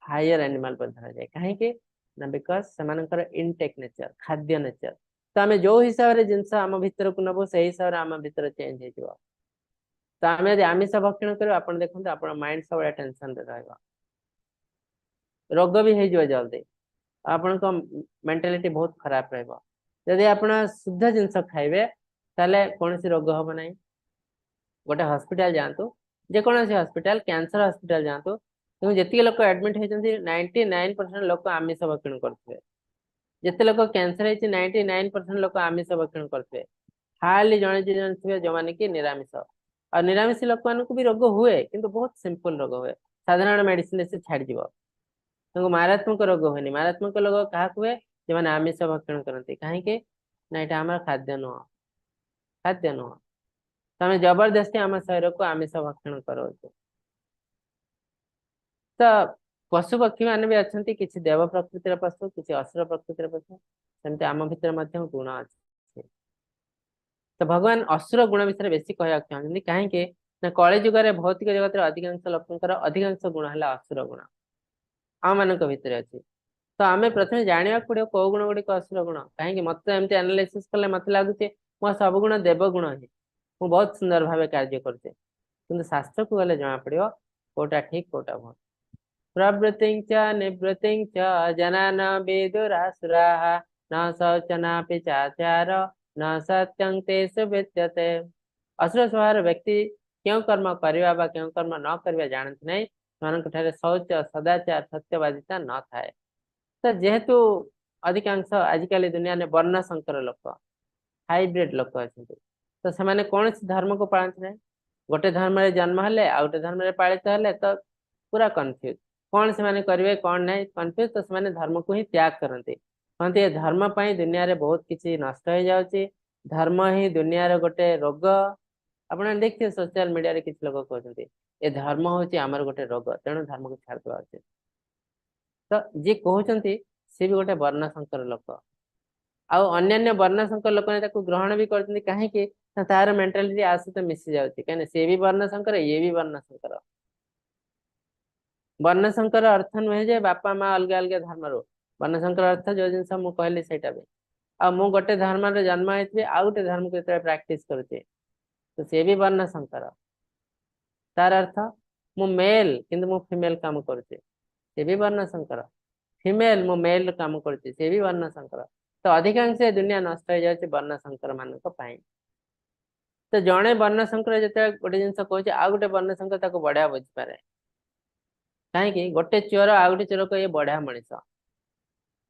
हायर एनिमल बोले धरा जाए कहीं ना बिकज से इनटेक नेचर खाद्य नेचर तो आम जो हिसाब से जिनस आम भितर को नबू से हिसाब से आम भितर चेंज हो। तो आम यदि आमिष भक्षण कर देखते आप माइंड सब टेंशन रोग भी हो जल्दी आपण मेंटालिटी बहुत खराब रही आप शुद्ध जिनस खाइबे ताले कौन सी रोग हम ना गोटे हॉस्पिटल जातु जेकोसी हॉस्पिटल कैंसर हॉस्पिटल जातु तुम जी लोग एडमिट होती 99% लोग आमिष भक्षण करेंगे जिते लोग कैंसर है 99% लोग आमिष भक्षण करेंगे हार्डली जड़े जन थे जो मैंने कि निरामिष और निरामिष लोक मान भी रोग हुए किंतु बहुत सिंपल रोग हुए साधारण मेडिसिन से छाड़ मारात्मक रोग हुए मारात्मक रोग क्या हुए जो मैंने आमिष भक्षण करते कहीं ना यहाँ आम खाद्य नुह खाद्य नुह तो आम जबरदस्ती आम शरीर को आमिष भक्षण करो। तो पशु पक्षी मान भी अच्छा किसी देव प्रकृतिर पशु किसी असुर प्रकृतिर पशु सेमती आम भितर गुण अच्छे। तो भगवान असुर गुण विषय बेसी कहना चाहते कहीं ना कलि जुगे भौतिक जगत अधिकांश लोकंर अधिकांश गुण है असुर गुण आम मान भितर अच्छे। तो आम प्रथम जाना पड़ो कौ गुण गुड़िक असुर गुण कहीं मत एमती एनालिसिस कले मत लगुचे मो सब गुण देव गुण ही मुझे बहुत सुंदर भाव कार्य करते कि शास्त्र को गले जना पड़ो कौटा ठीक कौटा भूल प्रवृत्ति निवृत्ति जना विदुरासुराः न शौचनापि चाचार न सत्यं तेषु विद्यते। असुर स्वभाव व्यक्ति क्यों कर्म करवा क्यों कर्म न करवा जानते नहीं मान शौच सदाचार सत्यवादिता न थाए। तो जेहेतु अधिकांश आजिकल दुनिया में वर्ण संकर लोक हाइब्रिड लोक अच्छा तो से कौन धर्म को पालती ना गोटे धर्म जन्म हेले आ गोटे धर्म पालित हेले तो पूरा कन्फ्यूज कौन से करेंगे कौन नहीं कन्फ्यूज तो से धर्म को ही त्याग करते कहते ये धर्म पर दुनिया रे बहुत किसी नष्ट हो जाଉଛି धर्म ही दुनिया रे गोटे रोग आप देखिए सोशल मीडिया रे किसी लोग कहते ये धर्म हूँ आमर गोटे रोग तेणु धर्म को छाड़ देवा उचित। तो जी कहते सी भी गोटे वर्ण संकर लोक अन्य वर्ण संकर लोक ने ग्रहण भी करते कहीं तार मेंटालिटी आ सहित मिसी जाती कहीं सी भी वर्ण संकर ये भी वर्ण संकर। वर्ण संकर अर्थ नुहे जे बापा माँ अलग अलग धर्म रो वर्ण संकर अर्थ जो जिन मुझे कहली सेटा भी आ मु गोटे धर्म रे जन्म होती आ गोटे धर्म को प्राक्टिस करुचे तो सी भी वर्ण संकर तार अर्थ मु मेल किंतु मु फीमेल काम करुचे सी भी वर्ण संकर फीमेल मु मेल काम करुचे सी भी वर्ण संकर। तो अधिकांश दुनिया नष्ट हो जाए वर्ण संकर मान तो जड़े वर्ण संकर जो गोटे जिन कहे आ गोटे वर्ण संकर बढ़िया बुझीपे कहीं गोटे चोर आ गोटे चोर कहे बढ़िया मनीष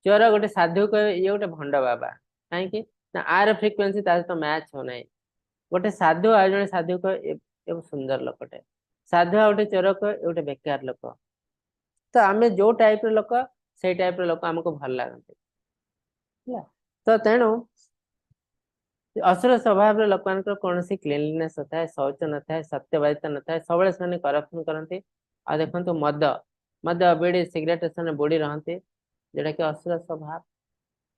चोर गोटे साधु कहे ये गोटे भंड बाबा कहीं ना आर फ्रिक्वेन्सी सहित मैच हो ना गोटे साधु आ जड़े साधु कहे ये सुंदर लोकटे साधु आ गोटे चोर कहे ये गोटे बेकार लोक। तो आम जो टाइप लोक से टाइप लोक आमको भल लगते तो तेणु असुर स्वभाव लोक कौन क्लीनलीनेस था शौच न था सत्यवादिता न था सब से करप्शन करती आ देखो मद मद बीड़ी सिगरेट से बुड़ी रहती जोटा कि असुर स्वभाव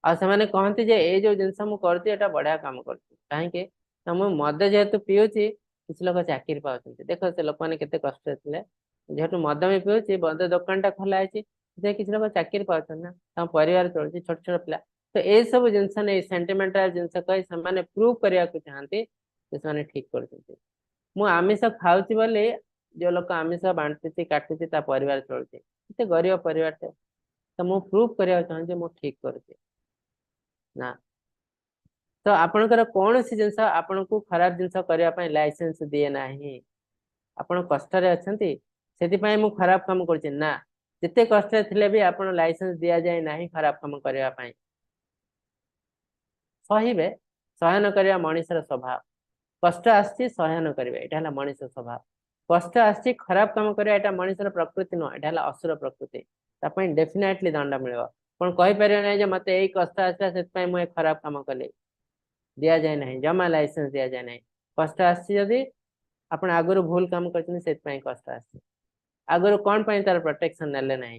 आ से कहते ये जो जिनस मुझे कर बढ़िया कम कर कहीं मुझे मद जेहेतु पीऊँगी किसी लोग चाकरी पाँच देख से लोक मैंने केते कष्ट थे जेहेतु मद भी पीऊँगी मद दुकान टा खोला है किसी लोग चाकरी पाँच ना परिवार चलती छोट छोट पिला तो ये सब जिनस नहीं सेंटिमेंटाल जिनस कही से प्रूव करने को चाहती से ठीक कर आमिष खाऊँ बोली जो लोग आमिष बांटुची काटुची परिवार चलुचे केते गरीब परिवार तो मुझे प्रूव करने चाहूँ मुझे ठीक करुचे ना। तो आपणकर कौन सी जिनस आपण को खराब जिनस करने लाइसेंस दिए ना आपण कष्ट अच्छा से मुझे खराब काम कर ना जिते कष्ट थे भी आप लाइसेंस दि जाए ना खराब काम करने सहे सहन करने मनीषर स्वभाव कष्ट आसची सहन करेंगे यहाँ मनीष स्वभाव कष्ट आसची खराब काम करें यहाँ मनीषर प्रकृति नुह यहाँ असुर प्रकृति डेफिनेटली दंड मिल कौन कहीपर ना मत यही कष्ट आसला से मुझे खराब काम कली दि जाए ना जमा लाइसेंस दि जाए ना कष्ट आसदी आप आगुरी भूल काम कर कष्ट आस आगुरी कौन तार प्रोटेक्शन नेले ना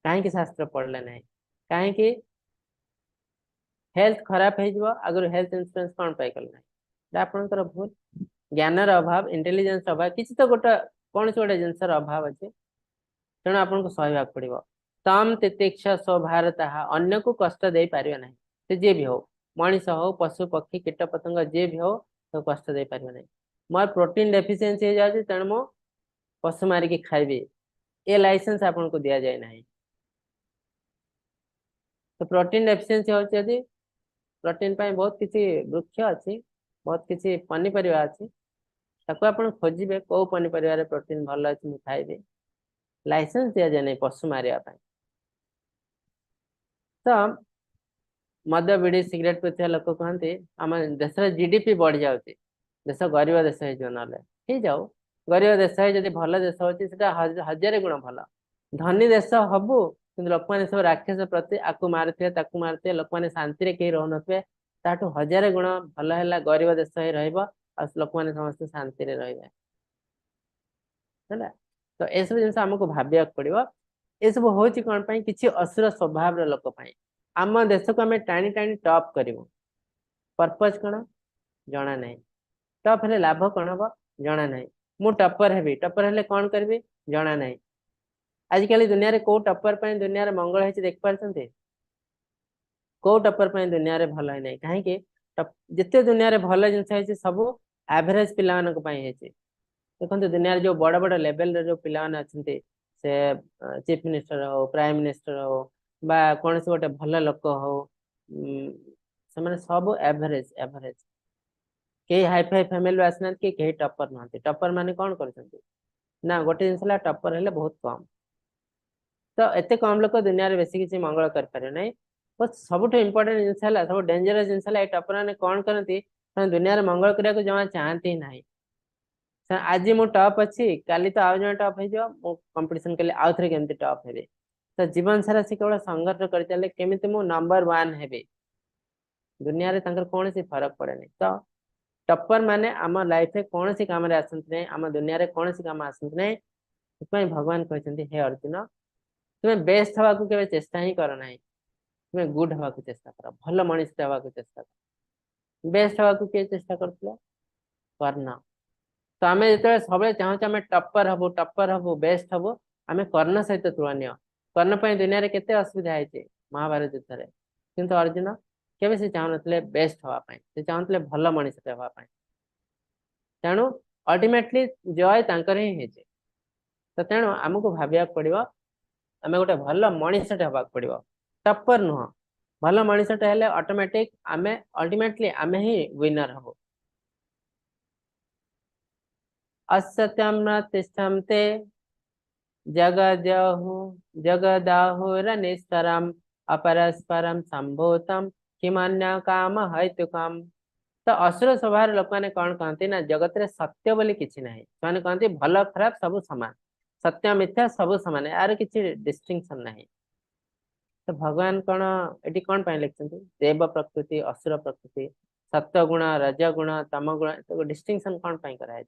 कहीं शास्त्र पढ़ले ना कहीं हेल्थ खराब हो आगुरी हेल्थ इंश्योरेंस कौन पाई कल ना आपणकर भूल ज्ञानर अभाव इंटेलिजेंस अभाव किसी तो गोटे कौन से गोटे जिनसर अभाव अच्छे तेणु आपको सहवाक पड़ो तम तितिक्ष स्व भारत अन्य को कष्ट दे पारे ना से जी भी हो मनीष हो पशु पक्षी कीट पतंग जे भी हो तो कष्ट दे पारिबे नै मोर प्रोटीन डेफिशिएंसी हो जाउची तेणु मो पशु मारिकी खाइबे ए लाइसेंस आपन को दिया जाय नाही तो प्रोटीन डेफिशिएंसी हो यदि प्रोटीन पाई बहुत किसी वृक्ष अच्छी बहुत किसी पनीपरिया अच्छी ताको आपण खोजिबे को पनीपरिया प्रोटीन भल अच्छी मु खाइबे लाइसेंस दिया जाय नहीं पशु मारिया पाई तो मद बीड़ी सिगरेट पीता लोक कहते आम देश जीडीपी बढ़ी जाऊँच देश गरीब देश हो जाऊ गरीब देश जब भल देश होती हजार गुण भल धनी देश हबु कि लोक मैंने सब राक्षस प्रति आपको मारुथे मारुथे लोक मैंने शांति कहीं रोन ताठू हजार गुण भल है गरीब देश ही रोक मैंने समस्त शांति रे है तो यह सब जिन आमको भाविया पड़ो ये सब हूँ कौन किसी असुर स्वभाव लोक आम देश को आम टाणी टाणी टॉप करूँ पर्पज कौन जना ना टॉप हेले लाभ कौन हम जना ना मु टॉपर हेबी टॉपर हेले कौन करी जना ना आजिकल दुनिया रे को टॉपर पर दुनिया रे मंगल है देख पारछन्ते को टॉपर पर दुनिया रे भल है नहीं कहीं जिते दुनिया रे भल जिनस है सब एवरेज पिला मानक पई है देखो दुनिया रे जो बड़ बड़ लेवल रे जो पिला माने अछन्ते से चीफ मिनिस्टर हो प्राइम मिनिस्टर हो बा कौन से गोटे भल लोक हो से माने सब एवरेज एवरेज कई हाई फाई फैमिली आसना कि कहीं टॉपर नहंती टॉपर माने कौन करछन्ती ना गोटे जिनसला टॉपर हेले बहुत कम तो एते कम लोक दुनिया रे बेसी किसी मंगल कर पारे नै बस सबुठ इंपोर्टेंट जिनस है सब डेंजरस जिनस है टॉपर माने कौन करती दुनिया रे मंगल करिया को जमा चाहती नहीं आज मु टॉप अच्छी काली तो आउ जन टॉप हो कंपटीशन के आउ थे केमती टॉप हे तो जीवन सारा से केवल संघर्ष कर चले केमी मु नंबर 1 हे दुनिया रे तंकर कौन सी फरक पड़े नहीं तो टॉपर माने आम लाइफ कौन सी काम आसती नहीं आम दुनिया रे कौन सी काम आसती नहीं भगवान कहते हे अर्जुन तुम्हें बेस्ट हवा के चेष्टा ही कर ना तुम्हें गुड हवा को चेष्टा कर भल मनीष हवा को चेष्टा कर बेस्ट हवा को किए चेष्टा करना तो आम जो सब चाहूँ आम टप्पर हबू बेस्ट हबू आम कर्ण सहित तुलनीय कर्ण पर दुनिया रे केते असुविधा है महाभारत युद्ध में किंतु अर्जुन केवे से चाहून बेस्ट हवापाई से चाहूले भल मनीष हवापाई तेणु अल्टीमेटली जय तांकर ही है तो तेणु आमको भाविया पड़ो आम गोटे भल मनीष हवा पड़ो टप्पर नुह भल मनीषटे हेले ऑटोमेटिक आम अल्टीमेटली आम ही विनर हबू असत्यम न तिष्ठन्ते जगदाहुरनिस्तरम अपरस्परम संभूतम किमान्य काम हेतुकम तो असुर स्वभाव लोक मैंने कौन कहते ना जगत रे सत्य बोली किछि नाही माने कहते भल खराब सब समान सत्य मिथ्या सब समान यार किछि डिस्टिंक्शन नाही तो भगवान कौन एटी कौन पाई लिखते देव प्रकृति असुर प्रकृति सत्य गुण रज गुण तम गुण तो डिस्टिंक्शन कौन पाई कराई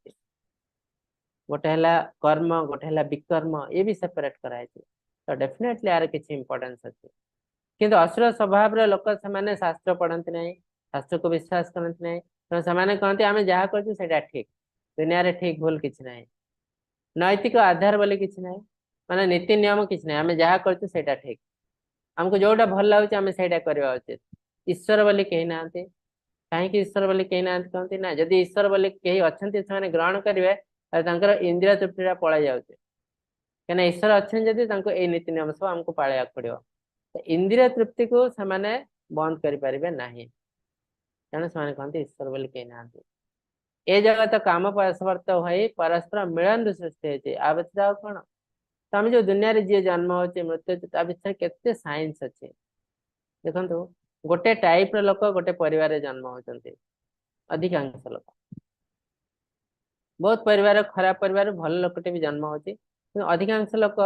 गोटे है कर्म गोटे है विकर्म ये भी सेपरेट कराई तो डेफिनेटली यार किसी इंपोर्टेंस अच्छे किंतु असुर स्वभाव लोक से शास्त्र पढ़ती ना शास्त्र को विश्वास करती ना तो से कहते आम जहाँ कर ठीक दुनिया रे ठीक भूल किसी ना नैतिक आधार बोली किसी ना माने नीति नियम किसी ना आम जहाँ कर ठीक आमको जोटा भल लगुच आम से करवा उचित ईश्वर बोली कही ना कहीं ईश्वर बोली कही ना कहते ना जदि ईश्वर बोली कहीं अच्छा से ग्रहण करेंगे इंद्रिय तृप्ति पलाई जाऊे क्या ईश्वर अच्छे जदि नीति नियम सब आमको पाड़ा पड़ो तो इंद्रिय तृप्ति को से बंद करें ना तेणु से कहते ईश्वर बोली कही ना ये जगत तो काम परस्पर हो परस्पर मिलन सृष्टि होती आ व्यतीत कौन तो आम जो दुनिया रे जी जन्म हो मृत्यु ता विषय केते साइंस अच्छे देखो गोटे टाइप लोक गोटे परिवार जन्म होती अधिकांश लोक बहुत परिवार खराब परिवार भल लोकटे भी जन्म होती अधिकांश लोक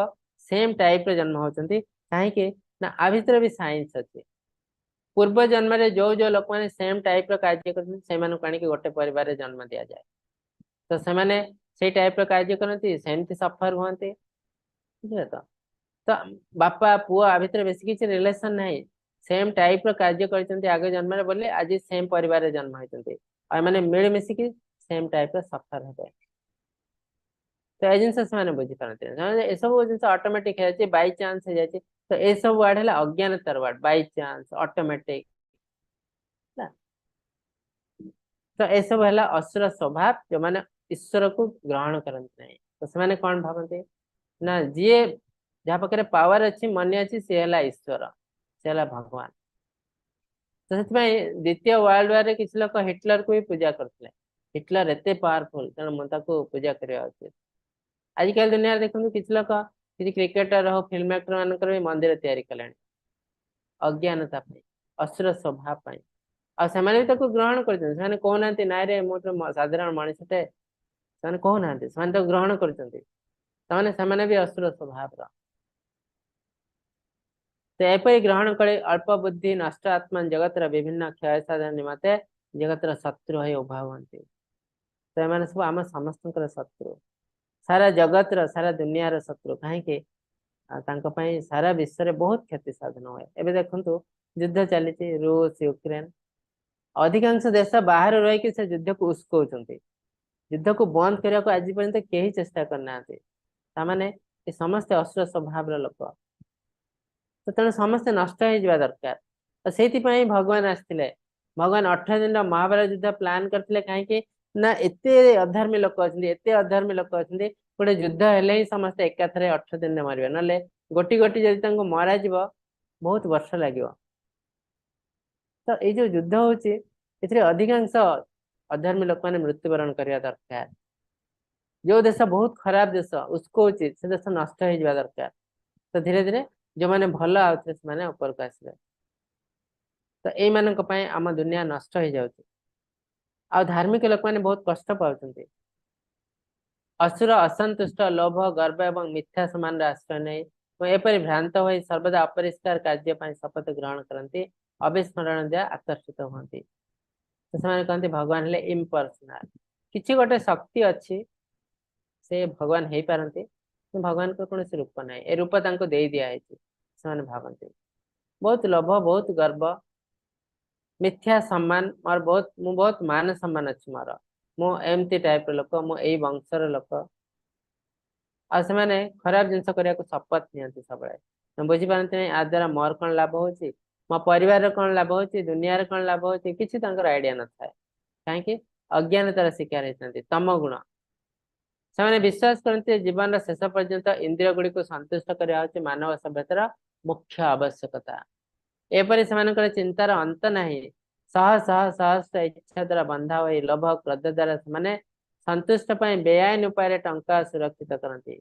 सेम टाइप रे जन्म होती कहीं ना आ भीतर भी साइंस अच्छे पूर्व जन्म रे जो जो लोक मैंने सेम टाइप रो कार्य करते गोटे परिवार जन्म दि जाए तो से टाइप रो कार्य करती सेमती सफर हुए तो बापा पुआ आ भीतर बेसी किसी रिलेशन नहीं सेम टाइप रो कार्य करते आगे जन्म रे बोले आज सेम परिवार जन्म होती मैंने मिलमिशिकी सेम टाइप सफर हे तो ये जिन से बुझी पारती ये सब जिन ऑटोमेटिक है बाई चांस हो जाए तो ये सब वार्ड है अज्ञानतार वार्ड बाई चांस ऑटोमेटिक तो ए सब है असुर स्वभाव जो माने ईश्वर को ग्रहण करते नहीं। तो से कौन भावते ना जी जहाँ पाखे पावर अच्छी मन अच्छी सी है ईश्वर सी है भगवान। तो से द्वितीय वर्ल्ड वार किसी लोग हिटलर को भी पूजा करते हिटलर एते पावरफुल तेणु मुझे पूजा करवा उचित। आजिकल दुनिया देखो किसी लोग किसी क्रिकेटर हो फिल्म एक्टर मानकर भी मंदिर तैयारी कले अज्ञानता असुर स्वभाव आ सेमाने भी ताको ग्रहण करछन सेमाने कहना नाई रे मो तो साधारण मनुष्यटे सेमाने कहना सेमाने तो ग्रहण करछन्ति तामाने सेमाने भी असुर स्वभाव रा तो एपरि ग्रहण करे अल्प बुद्धि नष्ट आत्मा जगत रा विभिन्न क्षय साधन निमते जगत रा शत्रु है उभावंती। तो एमाने सब आम समस्तଙ୍କର शत्रु सारा जगत रा सारा दुनिया रा शत्रु काहे सारा विश्व में बहुत क्षति साधन हुए। एबे देखंतु युद्ध चली रूस यूक्रेन अधिकांश देश बाहर रही से युद्ध को उस्कौचंती युद्ध को बंद करने को आज पर्यंत केही चेष्टा करना तामाने ये समस्त असुर स्वभाव लोक तो तेणु समस्ते नष्ट हो जावा दरकार। तो से भगवान आसते भगवान 18 दिन महाभारत युद्ध प्लान करते कहीं ना एते अधर्मी लोक अच्छे एते अधर्मी लोक अच्छे गोटे युद्ध हेले ही समस्ते एकाथरे 18 दिन मरवे ना गोटी गोटी जब मरा बहुत वर्ष लगे। तो ये जो युद्ध होची अधिकांश अधर्मी लोक मैंने मृत्युवरण करवा दरकार। जो देश बहुत खराब देश उसको उचित से देश नष्ट हो जावा दरकार। तो धीरे धीरे जो मैंने भल आउथे से ऊपर को आसबे। तो यही मानक आम दुनिया नष्ट हो जाउची आ धार्मिक लोक मैंने बहुत कष्ट पाउछन्ति। असुर असंतुष्ट लोभ गर्व एवं मिथ्या समान आश्रय नहीं एपरि भ्रांत हो सर्वदा अपरिष्कार कार्य शपथ ग्रहण करती अविस्मरण द्वारा आकर्षित होती। तो से कहते भगवान हेले इम्पर्सनाल किसी गोटे शक्ति अच्छी से भगवान हो पारती भगवान को कौन रूप ना ए रूप दे दिखाई से भावती बहुत लोभ बहुत गर्व मिथ्या सम्मान मोर बहुत मान सम्मान अच्छी मोर मु एमती टाइप लोक मु वंशर लोक आ से खराब जिनस करने को शपथ नियंती सब बुझी पारती नहीं आ द्वारा मोर कौन लाभ हो मो परिवार कौन लाभ हो दुनिया कौन लाभ हो किसी आइडिया न था कहीं अज्ञानतार शिकार होती तम गुण से विश्वास करते जीवन शेष पर्यंत इंद्रिय गुड़ी को संतुष्ट करने मानव सभ्यतार मुख्य आवश्यकता। एपरी से चिंतार अंत नहीं शह शह सहस्र इच्छा द्वारा बंधा हुई लोभ क्रोध द्वारा से संतुष्ट बेआईन उपाय टंका सुरक्षित करती।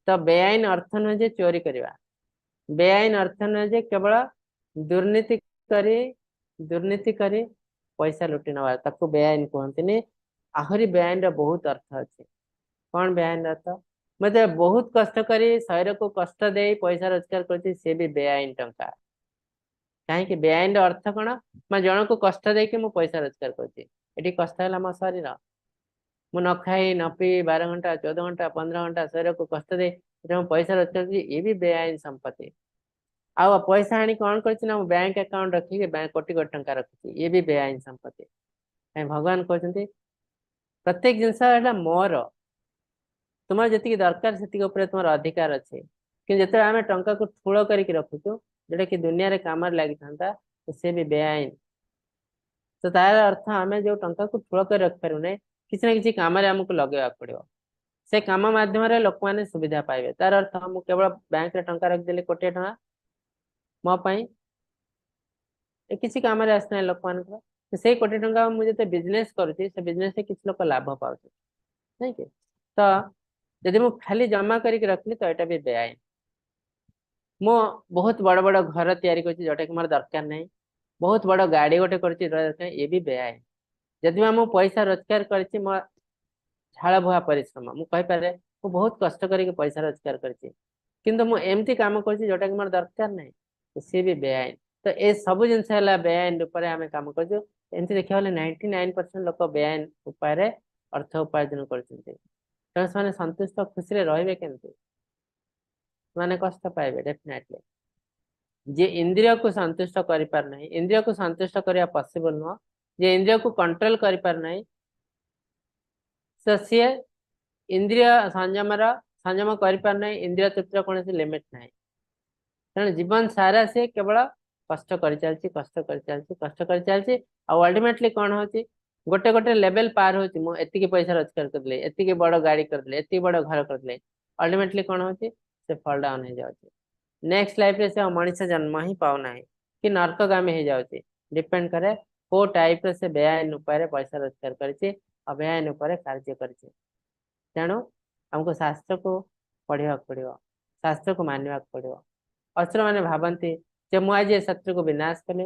तो बेआईन अर्थ नुहे जे चोरी करवा बेआईन अर्थ नुहे जे केवल दुर्नीति करी पैसा लुटि नवा ताको बेआईन कहते आहरी बेआईन बहुत अर्थ अच्छे कौन बेआईन अर्थ मत बहुत कष्ट करी शरीर को कष्ट दे पैसा रोजगार करती सी भी बेआईन टंका कहीं बेआईन अर्थ कौन मैं जन को कष्ट दे कि पैसा रोजगार करती कष्ट है मो शरीर मु न खाई न पी 12 घंटा 14 घंटा 15 घंटा शरीर को कष्ट दे पैसा रोजगार ये भी बेआईन संपत्ति आ पैसा आनी कौन कर बैंक अकाउंट रखिए कोटी कोटी टंका रखी ये भी बेआईन संपत्ति भगवान कहते प्रत्येक जिनस मोर तुम जी दरकार से तुम अधिकार अच्छे कि जो आम टंका को ठूल करके रखुचु जोटा कि दुनिया कम लगी था तो सी भी बेआईन। तो तार अर्थ आम जो टंका को ठूल कर रखी पार ना किसी ना किसी कम आमको लगे पड़ो से कम मध्यम लोक मैंने सुविधा पाइबे तार अर्थ मुझे केवल बैंक टंका रखिदेली कोटे टका मोपाई किसी कम आसना लोक मान से कोटी टंका मुझे बिजनेस करुच्ची से बिजनेस किसी लोग लाभ पाँच नहीं कि तो जदि मु खाली जमा करके रखली तो यहाँ भी बेआईन। मु बहुत बड़ बड़ घर तैयारी करछि जोटा कि मोर दरकार नहीं बहुत बड़ गाड़ी गोटे करछि दरकार ये भी बेआईन। जदि मु पैसा रोजगार करछि मो झाड़ बुहा परिश्रम मु कहि पारे मु बहुत कष्ट करके पैसा रोजगार करछि किंतु मु एमती काम करछि जोटा कि मोर दरकार नहीं तो सी भी बेआईन। तो ये सब जिनस है बेआईन रूप में आम कम कर एमती देखा 99% लोक बेआईन उपाय अर्थ उपार्जन करछन्ति तेणु से संतुष्ट खुशी रे केमती माने कष्ट पाइबे डेफिनेटली जे इंद्रिय को संतुष्ट करि पार नहीं इंद्रिय को संतुष्ट करया पॉसिबल नुह जे इंद्रिय को कंट्रोल करि पार नहीं तो सी इंद्रिय संयम करि पार नहीं इंद्रिय तृप्तिर कौन लिमिट नहीं तेणु जीवन सारा से केवल कष्ट कर चलती कष्ट कर चलती कष्ट कर चलती अल्टीमेटली कौन होची गोटे गोटे लेवल पार होची मु एतिकी पैसा रोजगार करले एतिकी बड़ गाड़ी करले एतिकी बड़ घर करले अल्टीमेटली कौन होची से फॉल डाउन हो जाउची नेक्स्ट लाइफ रे से मनुष्य जन्म ही पाउ नाही कि नरकगामी हो जाउची डिपेंड करे को टाइप रे से बेआईन उपाय पैसा रोजगार करछि और बेआईन उपाय कार्य करछि तेणु हमको शास्त्र को पढ़ा पड़ो शास्त्र को मानवा पड़ो असुर मैंने भावती जे मुझे शत्रु को विनाश कले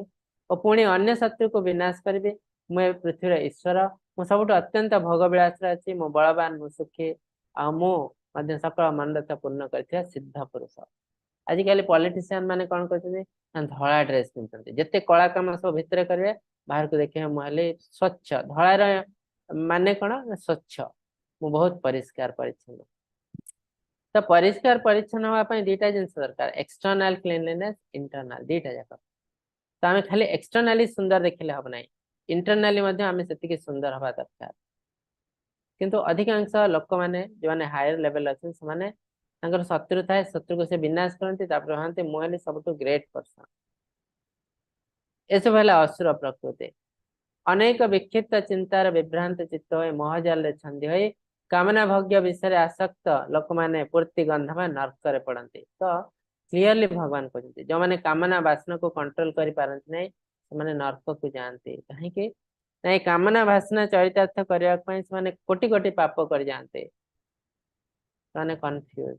और पुणी अन्य शत्रु को विनाश करी मुझे पृथ्वीर ईश्वर मु सब अत्यंत भोगविलास अच्छी मु बलवान मु सुखी आ मु सकल मनरता पूर्ण कर सिद्ध पुरुष आजिकल पॉलिटिशियन माने कौन करते धड़ा ड्रेस पिंधते जिते कला कम सब भितर करेंगे बाहर को देखिए मुझे स्वच्छ धड़ार माने कौन स्वच्छ मु बहुत परिष्कार परिच्छन्न तो परिष्कार परिच्छन्न होगापी दीटा जिन दरकार एक्सटर्नाल क्लीनलीनेस इंटरनाल दीटा जाक तो आम खाली एक्सटर्नाली सुंदर देखले हम ना इंटरनाली आम से सुंदर हवा दरकार किंतु अधिकांश लोक मैंने जो मैंने हायर लेवल अच्छे से शत्रु थाए शत्रु को से विनाश करती भावती मुझे सब ग्रेट पर्सन एसब है असुर प्रकृति अनेक विक्षिप्त चिंतार विभ्रांत चित्त हो महजाल छंदी हो कामना भोग्य विषय आसक्त लोक मैंने पूर्ति गंधम नर्क पड़ती तो क्लीयरली भगवान कहते जो मैंने कामना वासना को कंट्रोल कर पारती नहीं से नर्क को जाती कहीं नहीं कामना वासना चरितार्थ करने कोटि कोटि पाप कर जाते कन्फ्यूज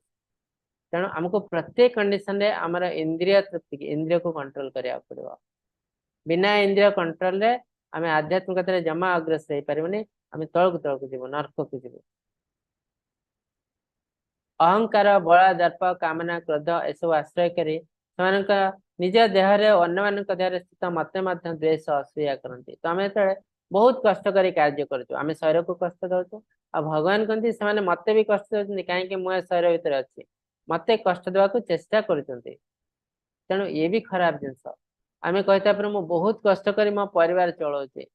तेणु आमको प्रत्येक कंडीशन रे आमर इंद्रिय तृप्ति इंद्रिय को कंट्रोल करा पड़ो बिना इंद्रिय कंट्रोल रे आम आध्यात्मिकता जमा अग्रसर हो पारे आम तलक जीव नर्क को जीव अहंकार बल दर्प कामना क्रोध एसब आश्रय करी निज देहरे अन्य मान देह स्थित मत द्वेष असूया करती तो आम जो बहुत कष्ट करी कार्य करें शरीर को कष्ट दौचु आ भगवान कहते से मत भी कष्ट दे कहीं मुझे शरीर भितर अच्छी मत कष्ट देवा चेष्टा कर तेणु ये भी खराब जिनस आम कहता मु बहुत कष्ट करी मो परिवार चलाऊे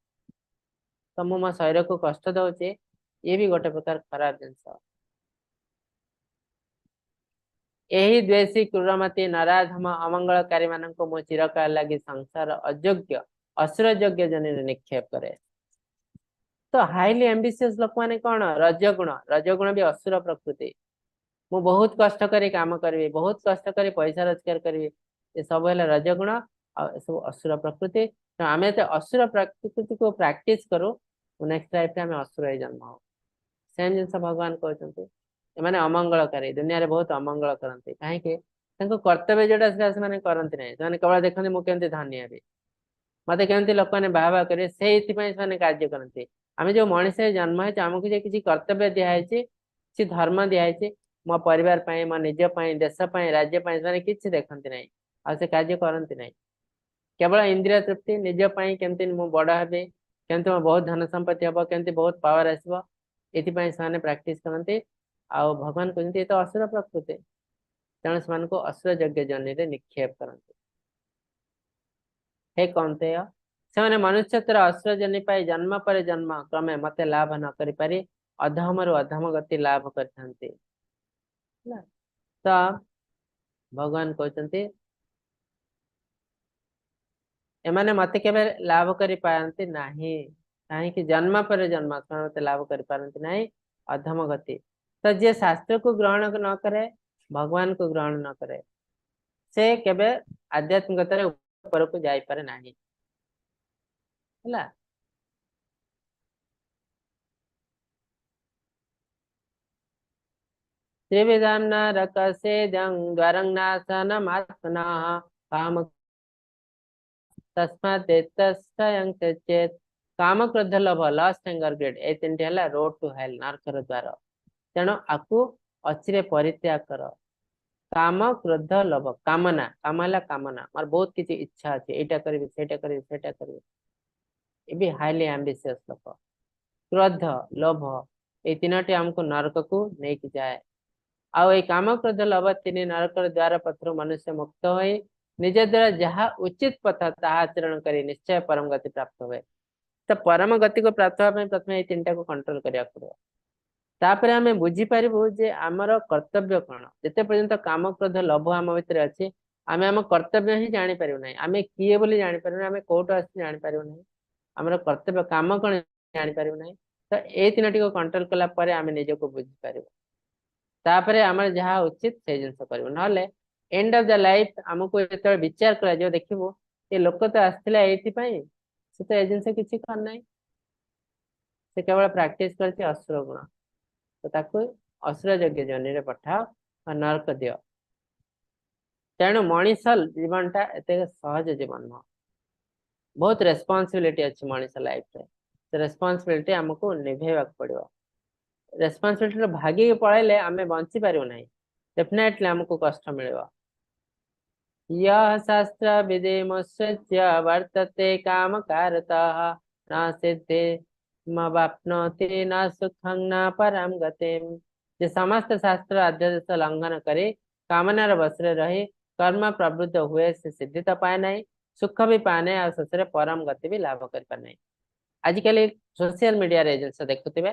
तो मो शरीर को कष्ट दौचे ये भी गोटे प्रकार खराब जिनस यही द्वेषी क्रूरमती नराधम अमंगलकारी मान मो चिरकाल लगी संसार अयोग्य असुर योग्य जन निक्षेप करे तो हाईली एम्बिशियस लोक माने कौन रजगुण भी असुर प्रकृति मु बहुत कष्ट करी काम करी बहुत कष्ट करी पैसा रोजगार करी ये सब है रजगुण आ सब असुर प्रकृति तो आम असुर प्रकृति को प्रैक्टिस करूँ नेक्स्ट लाइफ में असुर ही जन्म हो सेम जिन भगवान कहते मैंने अमंगलकारी दुनिया रे बहुत अमंगल करते कहीं कर्तव्य जोटा से करती ना केवल देखते मुझे धनी हे मत केमती लोक मैंने बाहा करेंगे से कार्य करते आम जो मनीष जन्म है आमको जो किसी कर्तव्य दिखाई किसी धर्म दिखाई मो परिवार मो निज देश राज्य किसी देखती ना आ से कार्य करती ना केवल इंद्रिय तृप्ति निजपाई केमती मु बड़ हे केमती मो बहुत धन संपत्ति हम केमती बहुत पावर आसो ये प्राक्ट करते आ भगवान कहते ये तो असुर प्रकृति तेणु से असुर यज्ञ जनि निक्षेप करते हे कौंतेय से मनुष्य असुर जनि पाई जन्म पर जन्म क्रमे मत लाभ न करि पारि अधम रु अधम गति लाभ करते तो भगवान कहते एमाने मत केबे लाभ करि पारंती नाही कहीं जन्म पर जन्म मत लाभ करि पारंती नाही अधम गति तो जे शास्त्र को ग्रहण न करे भगवान को ग्रहण न करे से केबे आध्यात्मिकता ऊपर को जाई पारे नाही हला त्रिविधं नरकसे द्वारं नाशनमात्मना काम तस्मात् एतस्यं त्यजेत् काम क्रोध लोभ लस्ट एंगर ग्रेड ए तीन है रोड टू हेल नरकर द्वार तेणु आपको अच्छे परित्याग कर काम क्रोध लोभ कामना काम है कामना मोर बहुत किसी इच्छा अच्छे यहाँ करी सेटा करी सेटा करी ये भी हाईली एम्बिशियस लोक क्रोध लोभ ये तीन आमको नरक को लेकिन जाए आउ काम क्रोध लोभ तीन नरक द्वार पथर मनुष्य मुक्त हो निज द्वारा जहाँ उचित पथ ताहा आचरण करी निश्चय परम गति प्राप्त हुए तो परम गति को प्राप्त होगा प्रथम ये तीन को कंट्रोल करिया पड़ो तापर आम बुझीपर जे आमर कर्तव्य कौन जिते पर्यंत काम क्रोध लोभ आम भितर अच्छे आम आम कर्तव्य ही जापर ना आम किए बोली जापर आम कौट आस जापर ना आमर कर्तव्य काम कौन जानी पारिबो नहीं तो ए तीनोटी को कंट्रोल कला परे आमे निजे को बुझी पारिबो तापरे आमर जहाँ उचित से जिनस करिबो नले एंड ऑफ द लाइफ हमको जेतबे विचार करा जो देखिबो ए लोक तो आस्थिला एथि पई से तो एजेंसी किछि कर नाही से केवल प्रैक्टिस करछि असुर गुण तो ताको असुर यज्ञ जनि रे पठाओ और नरक दियो तेणु मनीषल जीवनटा एते सहज जीवन न बहुत रेस्पॉन्सिबिलिटी अच्छी मनीष लाइफ रे से रेस्पॉन्सिबिलिटी हमको निभेवा पड़िबो रेस्पॉन्सिबिलिटी भागी के पळैले आमे बंची पारिबो नाही डेफिनेटली हमको कष्ट मिलेगा यह शास्त्र विधिमुत्सृज्य वर्तते काम कारतः न सिद्धि मवाप्नोति न सुखं न परम गतिम जे समस्त शास्त्र आदेश लंघन करे कामनार बसरे रहे कर्म प्रवृत्त हुए से सिद्धि तो पाए नहीं सुख भी पाए नहीं और शेष परम गति भी लाभ कर पाए नहीं आजिकल सोशल मीडिया रे जिनस देखुथिबे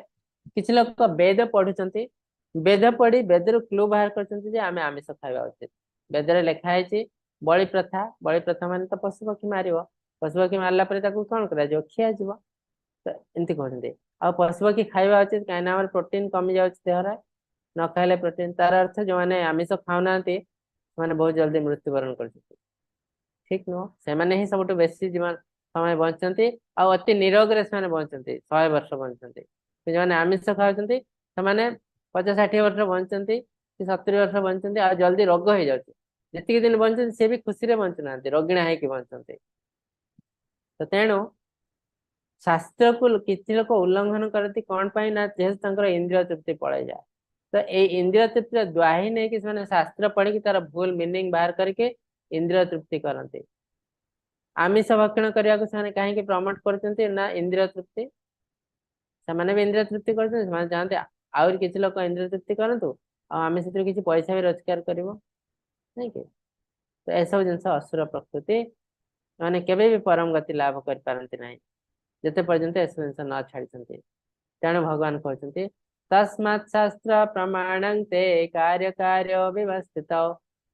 किछि लोक वेद पढुचंती वेद पढ़ी वेद क्लू बाहर करचंती जे आमे आमिष खाइबा उचित वेद रे लिखा है बलि प्रथा माने तो पशु पक्षी मारिबो पशु पक्षी मारला परे ताकू कोन करा जो खिया जिवो तो एंती कहते आ पशु पक्षी खाइबा उचित काहे ना हमर प्रोटीन कमी जाउछ देहरा न खाइले प्रोटीन तार अर्थ जो माने आमिष खाउनांती माने बहुत जल्दी मृत्युवरण करछथि ठीक नो से माने ही सबटु बेसी जीवन समय बंचंती आ अति निरोग रे से बंचंती 100 वर्ष बंचंती से जो आमिष खाउचंती से माने 50-60 वर्ष बंचंती कि 70 वर्ष बंचंती आ जल्दी रोग हो जाउछ जति दिन बंचंती से भी खुशी रे बंचनांती रोगिणा है कि बंचंती तो तेणु शास्त्र को किसी लोग उल्लंघन करती कौन पाई ना जेहेतु इंद्रिय तृप्ति पड़े जाए तो ये इंद्रिय तृप्ति द्वाही नहीं कि शास्त्र पढ़ी तार भूल मीनिंग बाहर करके इंद्रिय तृप्ति करते आमिष भक्षण करने को कहीं प्रमोट करते ना इंद्रिय तृप्ति से भी इंद्रिय तृप्ति करते चाहते आउर किसी लोग इंद्रिय तृप्ति करतु आम से किसी पैसा भी रोजगार कर नहीं कि तो यह सब जिन असुर प्रकृति मैंने केवे भी परम गति लाभ कर पारती ना जिते पर्यंत एस जिन न छाड़ी तेणु भगवान कहते तस्मात् शास्त्र प्रमाणं ते कार्य कार्य व्यवस्थित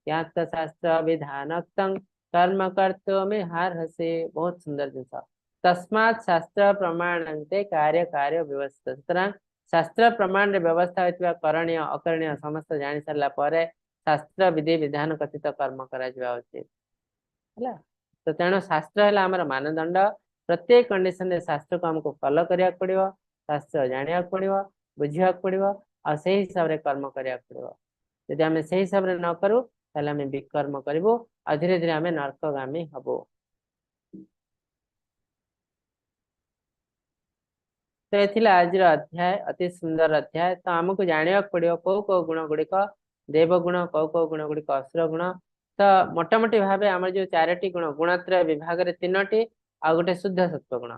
यात शास्त्र विधानोक्तं कर्म कर्तुमिहार्हसि बहुत सुंदर जिनस तस्मात् शास्त्र प्रमाणं ते कार्य कार्य व्यवस्थित सुतरां शास्त्र प्रमाण रे व्यवस्था होइतबा करणीय अकरणीय समस्त जानि सरला परे शास्त्र विधि विधान कथित कर्म करा जिबा उचित हला तो तेणु शास्त्र है आमर मानदंड प्रत्येक कंडीशन रे शास्त्र को हमको फॉलो करिया पड़िबो शास्त्र जानिया पड़िबो बुझिया पड़िबो और सही हिसाब रे कर्म करिया पड़िबो यदि आमे सही हिसाब रे न करू ताले आमे विकर्म करबो और धीरे धीरे आमे नरकगामी हबो तो ये आज अध्याय अति सुंदर अध्याय तो आमको जाना पड़ो कौ कौ गुण गुड़िक देव गुण कौ कौ गुण गुड़िक असुर गुण तो मोटामोटी भाव आम जो 4टी गुण गुणत्रय विभाग रे 3टी आ गोटे शुद्ध सत्व गुण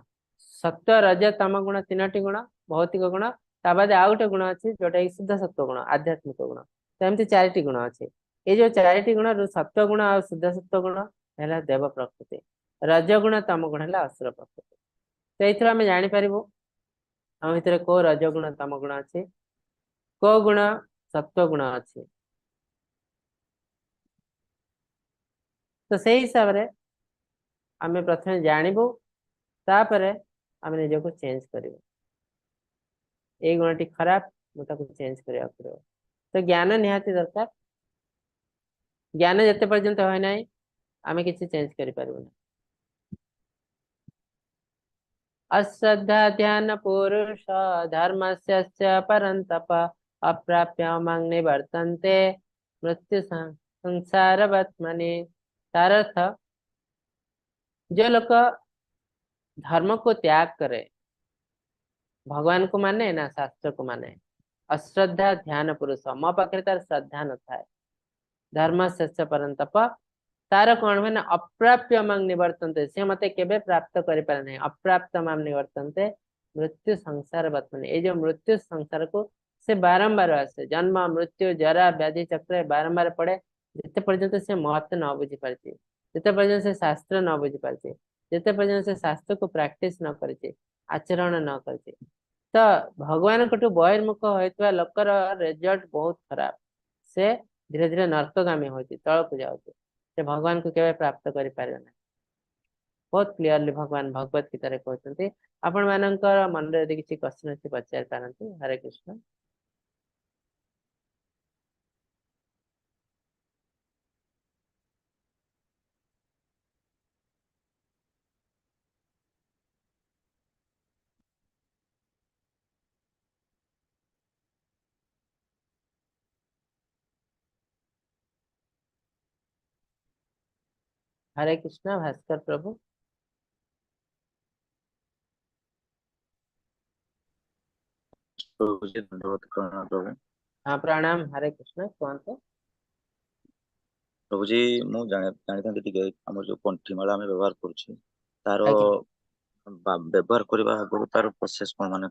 सत्व रज तम गुण 3टी गुण भौतिक गुण ता बाद आ गोटे गुण अच्छी जोटा कि शुद्ध सत्व गुण आध्यात्मिक गुण तो एमती 4टी गुण अच्छे ये जो 4टी गुण सत्व गुण आ शुद्ध सत्व गुण है देव प्रकृति रज गुण तम गुण है असुर प्रकृति तो ये आम जापर हम भितर को रजगुण तम गुण अच्छे को गुण सत्व गुण अच्छे तो से हिसाब रे आमे प्रथम जानबू तापरे आमे निज को चेंज करिवो ए गुणटी खराब मुझे चेंज करिया पड़ो तो ज्ञान निहाती दरकार ज्ञान जते पर्यंत होय नाही आमे किसी चेंज करि पारबो अश्रद्धा ध्यान पुरुष धर्मस्य परन्तप अप्राप्य मांग निवर्तन्ते मृत्यु संसार बत्मनि तार अर्थ जो लोग धर्म को त्याग करे भगवान को माने ना शास्त्र को माने अश्रद्धा ध्यान पुरुष मो पाखे तार श्रद्धा न था धर्म से परन्तप तार कौन है ना अप्राप्य मांग निवर्तनते से मते केबे प्राप्त करि पारे नहीं अप्राप्त मांग निवर्तनते मृत्यु संसार बत्मने ये जो मृत्यु संसार को से बारंबार आसे जन्म मृत्यु जरा व्याधि चक्र बारंबार पड़े जिते पर्यंत से महत्व न बुझी पारछे जिते पर्यंत से शास्त्र न बुझी पारछे जिते पर्यंत से शास्त्र को प्रैक्टिस न करछे आचरण न करछे तो भगवान कटु बहिर्मुख होइतबा लोकर रिजल्ट बहुत खराब से धीरे धीरे नरकगामी होती तल को जाउछे से भगवान को केवे प्राप्त करि पारे ना बहुत क्लियरली भगवान भगवत गीता रे कहते आपण मानकर मन रे यदि किसी क्वेश्चन अछि पचार पारंती। हरे कृष्ण। हरे कृष्ण भास्कर प्रभु। प्रभु जी धन्यवाद प्रणाम प्रभु। हाँ प्रणाम। हरे कृष्ण कहते। प्रभु जी मु जानी टिके हमर जो कंठीमाला आमे व्यवहार करूछी तार आज्ञा व्यवहार करबा आगु तार प्रोसेस कोन माने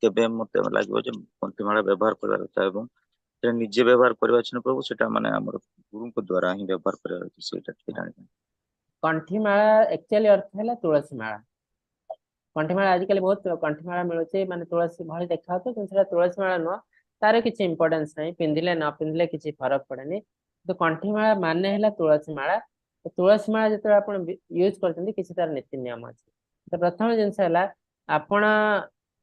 केबे मते लागो जे कंठीमाला व्यवहार करबा କଥା ଏବଂ से निजे व्यवहार करबा छै प्रभु सेटा माने हमर गुरु को द्वारा ही व्यवहार करबा छै सेटा के जानि। कंठीमाला एक्चुअली अर्थ है तुलसी माला। कंठीमाला आजिकल बहुत कंठीमाला मिलुचे माने तुलसी भली देखा होतो किंतु सेटा तुलसी माला नुह। तार किसी इंपोर्टेंस नहीं पिंधिले न पिंधिले किसी फरक पड़ेनी। तो कंठीमाला माने है तुलसी माला। तो तुलसी माला जो आप यूज करते किसी तार नीति नियम अच्छे। तो प्रथम जिनस है आपण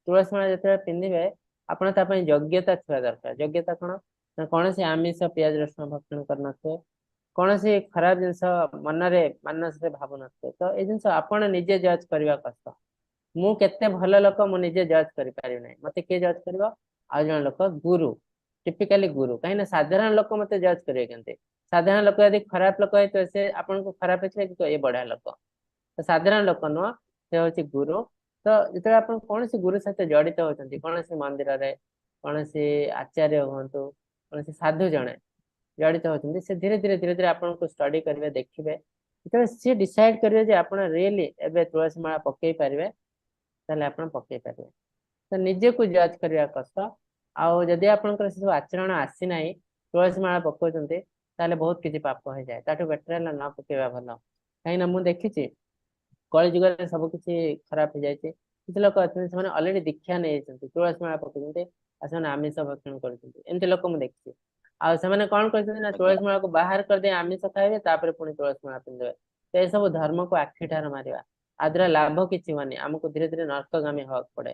तुलसी माला जो पिंधे आपण योग्यता थी दरकार। योग्यता कौन ना कौन से आमिष पियाज रसुण भक्षण करन कौन सी खराब जिनस मनरे मानस भावु न तो ये जिनस आपण निजे जज करने कष्ट। मु केते भल लोक मु निजे जज करि पारि नै मते के जज करबो आ जण लोक गुरु टिपिकली गुरु कहीं साधारण लोक मते जज करिवे केनते। साधारण लोक यदि खराब लोक है तो से आपन को खराब है कि ये बढ़िया लोक। तो साधारण लोक नुह से होची गुरु। तो जिते आप कौन सी गुरु सहित जड़ित होती कौन सी मंदिर रे कौन सी आचार्य हूँ कौन सी साधु जड़े जड़ित होती से धीरे धीरे धीरे धीरे आपन को स्टडी करेंगे देखिए जो सी डिसाइड करेंगे जे आपण रियली एबे तुलसी माला पकई पारे ताले आपण पकई पारे। तो निजे को जज करवा कष्ट आउ जदि आपंकर सब आचरण आसी ना तुलसी माला पकाउते ताले बहुत किसी पाप हो जाए ताठू बेटर है न पकेवा भल कहीं मुझे देखी कली जुग में सब किसी खराब हो जाए किसी लोक अच्छे से अलरेडी दीक्षा नहीं तुलसी माला पकड़ते आमिष भक्षण करते लोक मुझे देखी आ से कौन कर तुलसी माला को बाहर करदे आमिष खाइबे तापर पुणी तुलसी माला पिंधे। तो यह सब धर्म को आखिठार मारिया आद्रा लाभ किसी मानी आमको धीरे धीरे नर्कगामी हक पड़े।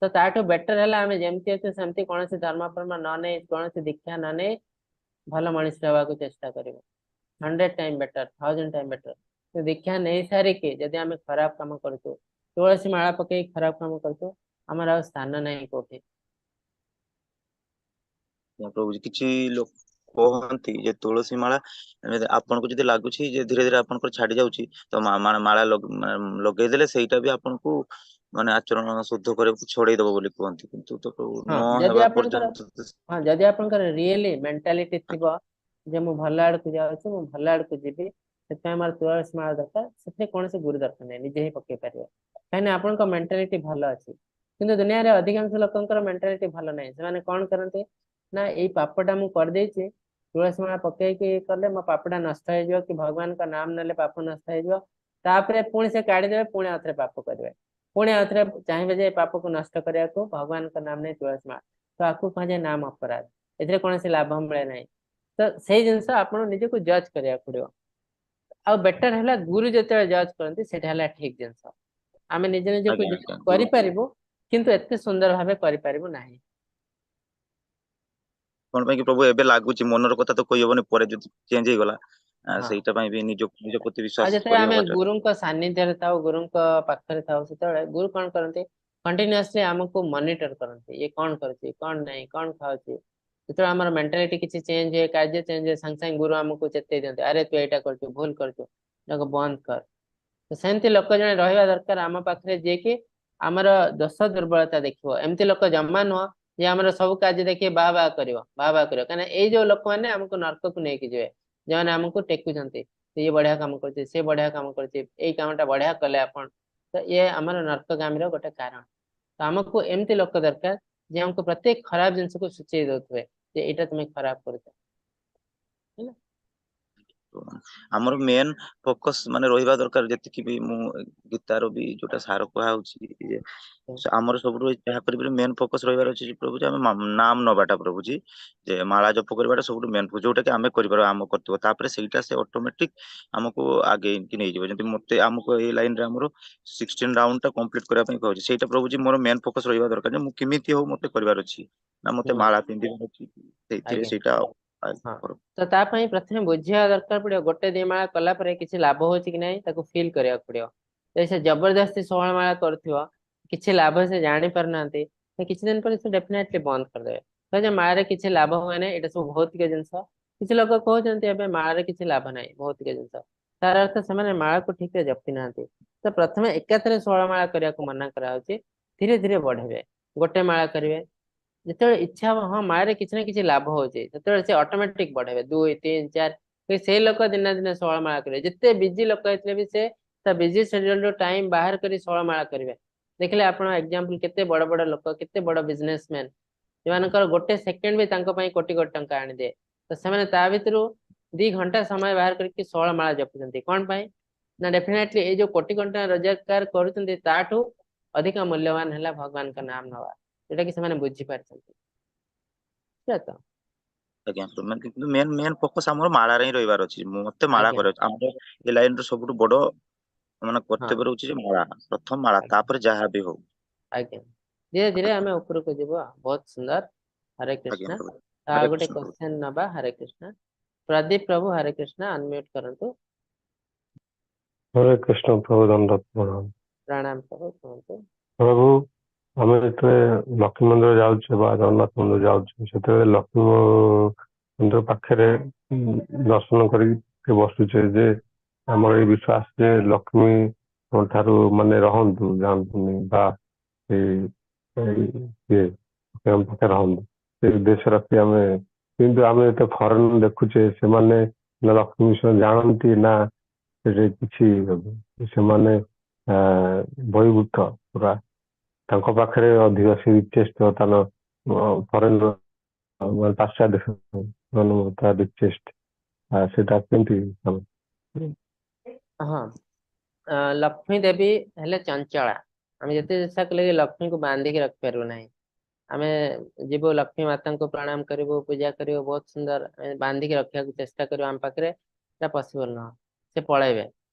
तो ताठू बेटर है आम जमती अच्छे सेमती कौन धर्म कर्म न नहीं कौन दीक्षा न नहीं भल मनीष रहा चेष्टा कर 100 टाइम बेटर 1000 टाइम बेटर। तो दीक्षा नहीं सारिके जदि आम खराब काम कर तुलसी माला पकई खराब काम कर आमर स्थान नहीं कौटी। प्रभु जी किछि लोक कहନ୍ତି जे तुलसी माला आपन को जदि लागुछि जे धीरे धीरे आपन को छाडी जाउछि तो माला लगेई देले सेटा भी आपन को माने आचरण शुद्ध करे छोड़े दबो बोली कहନ୍ତି किंतु तो हाँ न जदि हेबा आपनकर पर्यंत हाँ जदि आपनकर रियली मेंटालिटी थिबो जे मु भल आड़ को जाउछि मु भल आड़ को जीबी से हमर तुलसी माला दरकार से कौन से गुरु दरकार नहीं निजे ही पकई पारे कहीं आपन मेंटालिटी भल अच्छी किंतु दुनिया रे अधिकांश लोकंकर मेंटालिटी भल नहीं से कौन करते ना यही पापटा मु कर देछि तुलसी माला पकईकी कले मो पापटा नष्ट हो कि भगवान का नाम नेले पाप नष्ट हो तापरे पुणी से काढ़ी देवे पुणी आउथरे पाप करेंगे पुणी आउथरे चाहिए जे पाप को नष्ट करने को भगवान का नाम नहीं तुलसी माला तो आपको कहा जाए नाम अपराध ए कौन से लाभ मिले ना। तो से जिनस आप निजे को जज करा पड़ो आ बेटर है गुरु जो जज करते ठीक जिनस आम निजे निजे को आज्ञा जज आज्ञा गुरु करूँ किंतु एत सुंदर भाव करूँ ना। कोन ପାଇଁ कि प्रभु एबे लागुछि मनर कथा तो कहि होबनी परे जदि चेंज हो गला हाँ सेटा ପାଇଁ भी निज प्रति आज विश्वास जो करि आम हबाटा गुरु सानिध्य था गुरु पाखे था से गुरु कौन करते कंटिन्यूअसली आमको मॉनिटर करते ये कौन करती कौन नहीं कौन खाऊँ जो आम मेंटालिटी किसी चेंज हुए कार्य चेंज हुए संगे संगे गुरु आमको चेते दिखते अरे तू यहाँ कर भूल कर बंद कर। तो सेमती लोक जन रहा दरकार आम पाखे जी कि आमर दोष दुर्बलता देखो एमती लोक जमा नुह जे आम सब कार्य देखिए बाह बाह कर कहीं ये जो लोक मैंने आमको नर्क को लेकिन जाए जो मैंने आमको टेकुंट ये बढ़िया काम करते से बढ़िया काम करते यही कामटा बढ़िया कले आप तो ये आम नर्कगामी गोटे कारण। तो आमको एमती लोक दरकार जे हमको प्रत्येक खराब जिनस को सूचे दे ये तुम खराब कर। ତ ଆମର ମେନ୍ ଫୋକସ୍ ମାନେ ରହିବା ଦରକାର, ଯେତିକି ବି ମୁଁ ଗୀତାର ବି ଯୋଉଟା ସାର କୁହାହଉଛି ଯେ ଆମର ସବୁଠୁ ଯାହା କରିବେ ମେନ୍ ଫୋକସ୍ ରହିବାର ଅଛି ଯେ ପ୍ରଭୁ ଯେ ଆମେ ନାମ ନବାଟା ପ୍ରଭୁଜି, ଯେ ମାଳା ଜପ କରିବାଟା ସବୁଠୁ ମେନ୍, ଯୋଉଟା କି ଆମେ କରିପାରିବା ଆମ କର୍ତ୍ତବ୍ୟ, ତାପରେ ସେଇଟା ସେ ଅଟୋମେଟିକ ଆମକୁ ଆଗେଇକି ନେଇଯିବ। ଯେମିତି ମତେ ଆମକୁ ଏଇ ଲାଇନରେ ଆମର 16 ରାଉଣ୍ଡ ଟା କମ୍ପ୍ଲିଟ କରିବା ପାଇଁ କହୁଛି, ସେଇଟା ପ୍ରଭୁଜି ମୋର ମେନ୍ ଫୋକସ୍ ରହିବା ଦରକାର ଯେ ମୁଁ କେମିତି ହଉ ମତେ କରିବାର ଅଛି, ନା ମତେ ହୁଁ ମାଳା ପିନ୍ଧିବାର ଅଛି, ସେଇଥିରେ ଆଜ୍ଞା ସେଇଟା ହଁ। ତ ତା ପାଇଁ ପ୍ରଥମେ ବୁଝିବା ଦରକାର ପଡିବ, ଗୋଟେ ଦି ମାଳା କଲା ପରେ କିଛି ଲାଭ ହଉଛି କି ନାହିଁ ତାକୁ ଫିଲ୍ କରିବାକୁ ପଡିବ। ଯଦି ସେ ଜବରଦସ୍ତି 16 ମାଳା କରୁଥିବ, କିଛି ଲାଭ ସେ ଜାଣି ପାରୁନାହାନ୍ତି, ତ କିଛି ଦିନ ପରେ ସେ ଡେଫିନେଟଲି ବନ୍ଦ କରିଦେବେ। ତ ଯେ ମାଳାରେ କିଛି ଲାଭ ହୁଏ ନାହିଁ, ଏଇଟା ସବୁ ଭୌତିକ ଜିନିଷ। କିଛି ଲୋକ କହୁଛନ୍ତି ଏବେ ମାଳାରେ କିଛି ଲାଭ ନାହିଁ, ଭୌତିକ ଜିନିଷ, ତାର ଅର୍ଥ ସେମାନେ ମାଳାକୁ ଠିକରେ ଜପି ନାହାନ୍ତି। ତ ପ୍ରଥମେ ଏକାଥରେ 16 ମାଳା କରିବାକୁ ମନା କରାହଉଛି, ଧୀରେ ଧୀରେ ବଢେଇବେ। ଗୋଟେ ମାଳା କରିବେ, ଯେତେବେଳେ ଇଚ୍ଛା ହବ ହଁ ମାଳାରେ କିଛି ନା କିଛି ଲାଭ ହଉଛି, ସେତେବେଳେ ସେ ଅଟୋମେଟିକ ବଢେଇବେ, 2 3 4। ସେଇ ଲୋକ ଦିନେ ଦିନେ 16 ମାଳା କରିବେ, ଯେତେ ବିଜି ଲୋକ ହେଇଥିଲେ ବି ସେ ତା ବିଜି ସେଡ୍ୟୁଲରୁ ଟାଇମ ବାହାର କରି 16 ମାଳା କରିବେ। ଦେଖିଲେ ଆପଣ ଏକ୍ସାମ୍ପଲ, କେତେ ବଡ ବଡ ଲୋକ, କେତେ ବଡ ବିଜନେସମ୍ୟାନ, ସେମାନଙ୍କର ଗୋଟେ ସେକେଣ୍ଡ ବି ତାଙ୍କ ପାଇଁ କୋଟି କୋଟି ଟଙ୍କା ଆଣିଦିଏ। ତ ସେମାନେ ତା ଭିତରୁ 2 ଘଣ୍ଟା ସମୟ ବାହାର କରିକି 16 ମାଳା ଜପୁଛନ୍ତି, କଣ ପାଇଁ? ନା ଡେଫିନେଟଲି ଏଇ ଯୋଉ କୋଟି କୋଟି ଟଙ୍କା ରୋଜଗାର କରୁଛନ୍ତି, ତାଠୁ ଅଧିକ ମୂଲ୍ୟବାନ ହେଲା ଭଗବାନଙ୍କ ନାମ ନବା, ଯୋଉଟା କି ସେମାନେ ବୁଝିପାରିଛନ୍ତି। ବୁଝିଲ ତ? ଆଜ୍ଞା, କିନ୍ତୁ ମେନ୍ ମେନ୍ ଫୋକସ୍ ଆମର ମାଳାରେ ହିଁ ରହିବାର ଅଛି, ମତେ ମାଳା ଆଜ୍ଞା କରିବାର ଅଛି। ଆମର ଏ ଲାଇନ ର ସବୁଠୁ ବଡ ମାନେ ହଁ କର୍ତ୍ତବ୍ୟ ରହୁଛି ଯେ ମାଳା, ପ୍ରଥମ ମାଳା, ଆଜ୍ଞା ତାପରେ ଯାହା ବି ହଉ। ଆଜ୍ଞା। ଧୀରେ ଧୀରେ ଆମେ ଉପରକୁ ଯିବୁ। ବହୁତ ସୁନ୍ଦର। ହରେ ଆଜ୍ଞା କୃଷ୍ଣ। ପ୍ରଭୁ। ଆଉ ହରେ ଗୋଟେ କୃଷ୍ଣ ପ୍ରଭୁ। କ୍ୱେଶ୍ଚନ ନବା। ହରେ କୃଷ୍ଣ। ପ୍ରଦୀପ ପ୍ରଭୁ ହରେ କୃଷ୍ଣ, ଅନମ୍ୟୁଟ କରନ୍ତୁ। ହରେ କୃଷ୍ଣ ପ୍ରଭୁ, ଦଣ୍ଡ ପ୍ରଣାମ। ପ୍ରଣାମ ପ୍ରଭୁ, କୁହନ୍ତୁ। ପ୍ରଭୁ, ଆମେ ଯେତେବେଳେ ଲକ୍ଷ୍ମୀ ମନ୍ଦିର ଯାଉଛେ ବା ଜଗନ୍ନାଥ ମନ୍ଦିର ଯାଉଛେ, ସେତେବେଳେ ଲକ୍ଷ୍ମୀ ମନ୍ଦିର ପାଖରେ ଦର୍ଶନ କରିକି ବସୁଛେ ଯେ ଆମର ଏଇ ବିଶ୍ୱାସ ଯେ ଲକ୍ଷ୍ମୀ ଠାରୁ ମାନେ ରହନ୍ତୁ, ଯାଆନ୍ତୁନି, ବା ଇଏ ଆମ ପାଖରେ ରହନ୍ତୁ, ସେ ଉଦ୍ଦେଶ୍ୟ ରଖି ଆମେ, କିନ୍ତୁ ଆମେ ଯେତେ ଫରେନ ଦେଖୁଛେ ସେମାନେ ନା ଲକ୍ଷ୍ମୀ ବିଷୟରେ ଜାଣନ୍ତି ନା ସେଠି କିଛି, ସେମାନେ ବହିର୍ଭୂତ ପୁରା, ତାଙ୍କ ପାଖରେ ଅଧିକ ସେ ରିଚେଷ୍ଟ, ଫରେନ ପାଶ୍ଚାତ୍ୟ ଦେଶ ରିଚେଷ୍ଟ, ସେଟା କେମିତି? ହଁ, ଲକ୍ଷ୍ମୀ ଦେବୀ ହେଲେ ଚଞ୍ଚଳା। ଆମେ ଯେତେ ଚେଷ୍ଟା କଲେ ବି ଲକ୍ଷ୍ମୀଙ୍କୁ ବାନ୍ଧିକି ରଖିପାରିବୁ ନାହିଁ। ଆମେ ଯିବୁ ଲକ୍ଷ୍ମୀ ମାତାଙ୍କୁ ପ୍ରଣାମ କରିବୁ, ପୂଜା କରିବୁ, ବହୁତ ସୁନ୍ଦର ବାନ୍ଧିକି ରଖିବାକୁ ଚେଷ୍ଟା କରିବୁ ଆମ ପାଖରେ, ସେଟା ପସିବଲ ନୁହଁ, ସେ ପଳେଇବେ।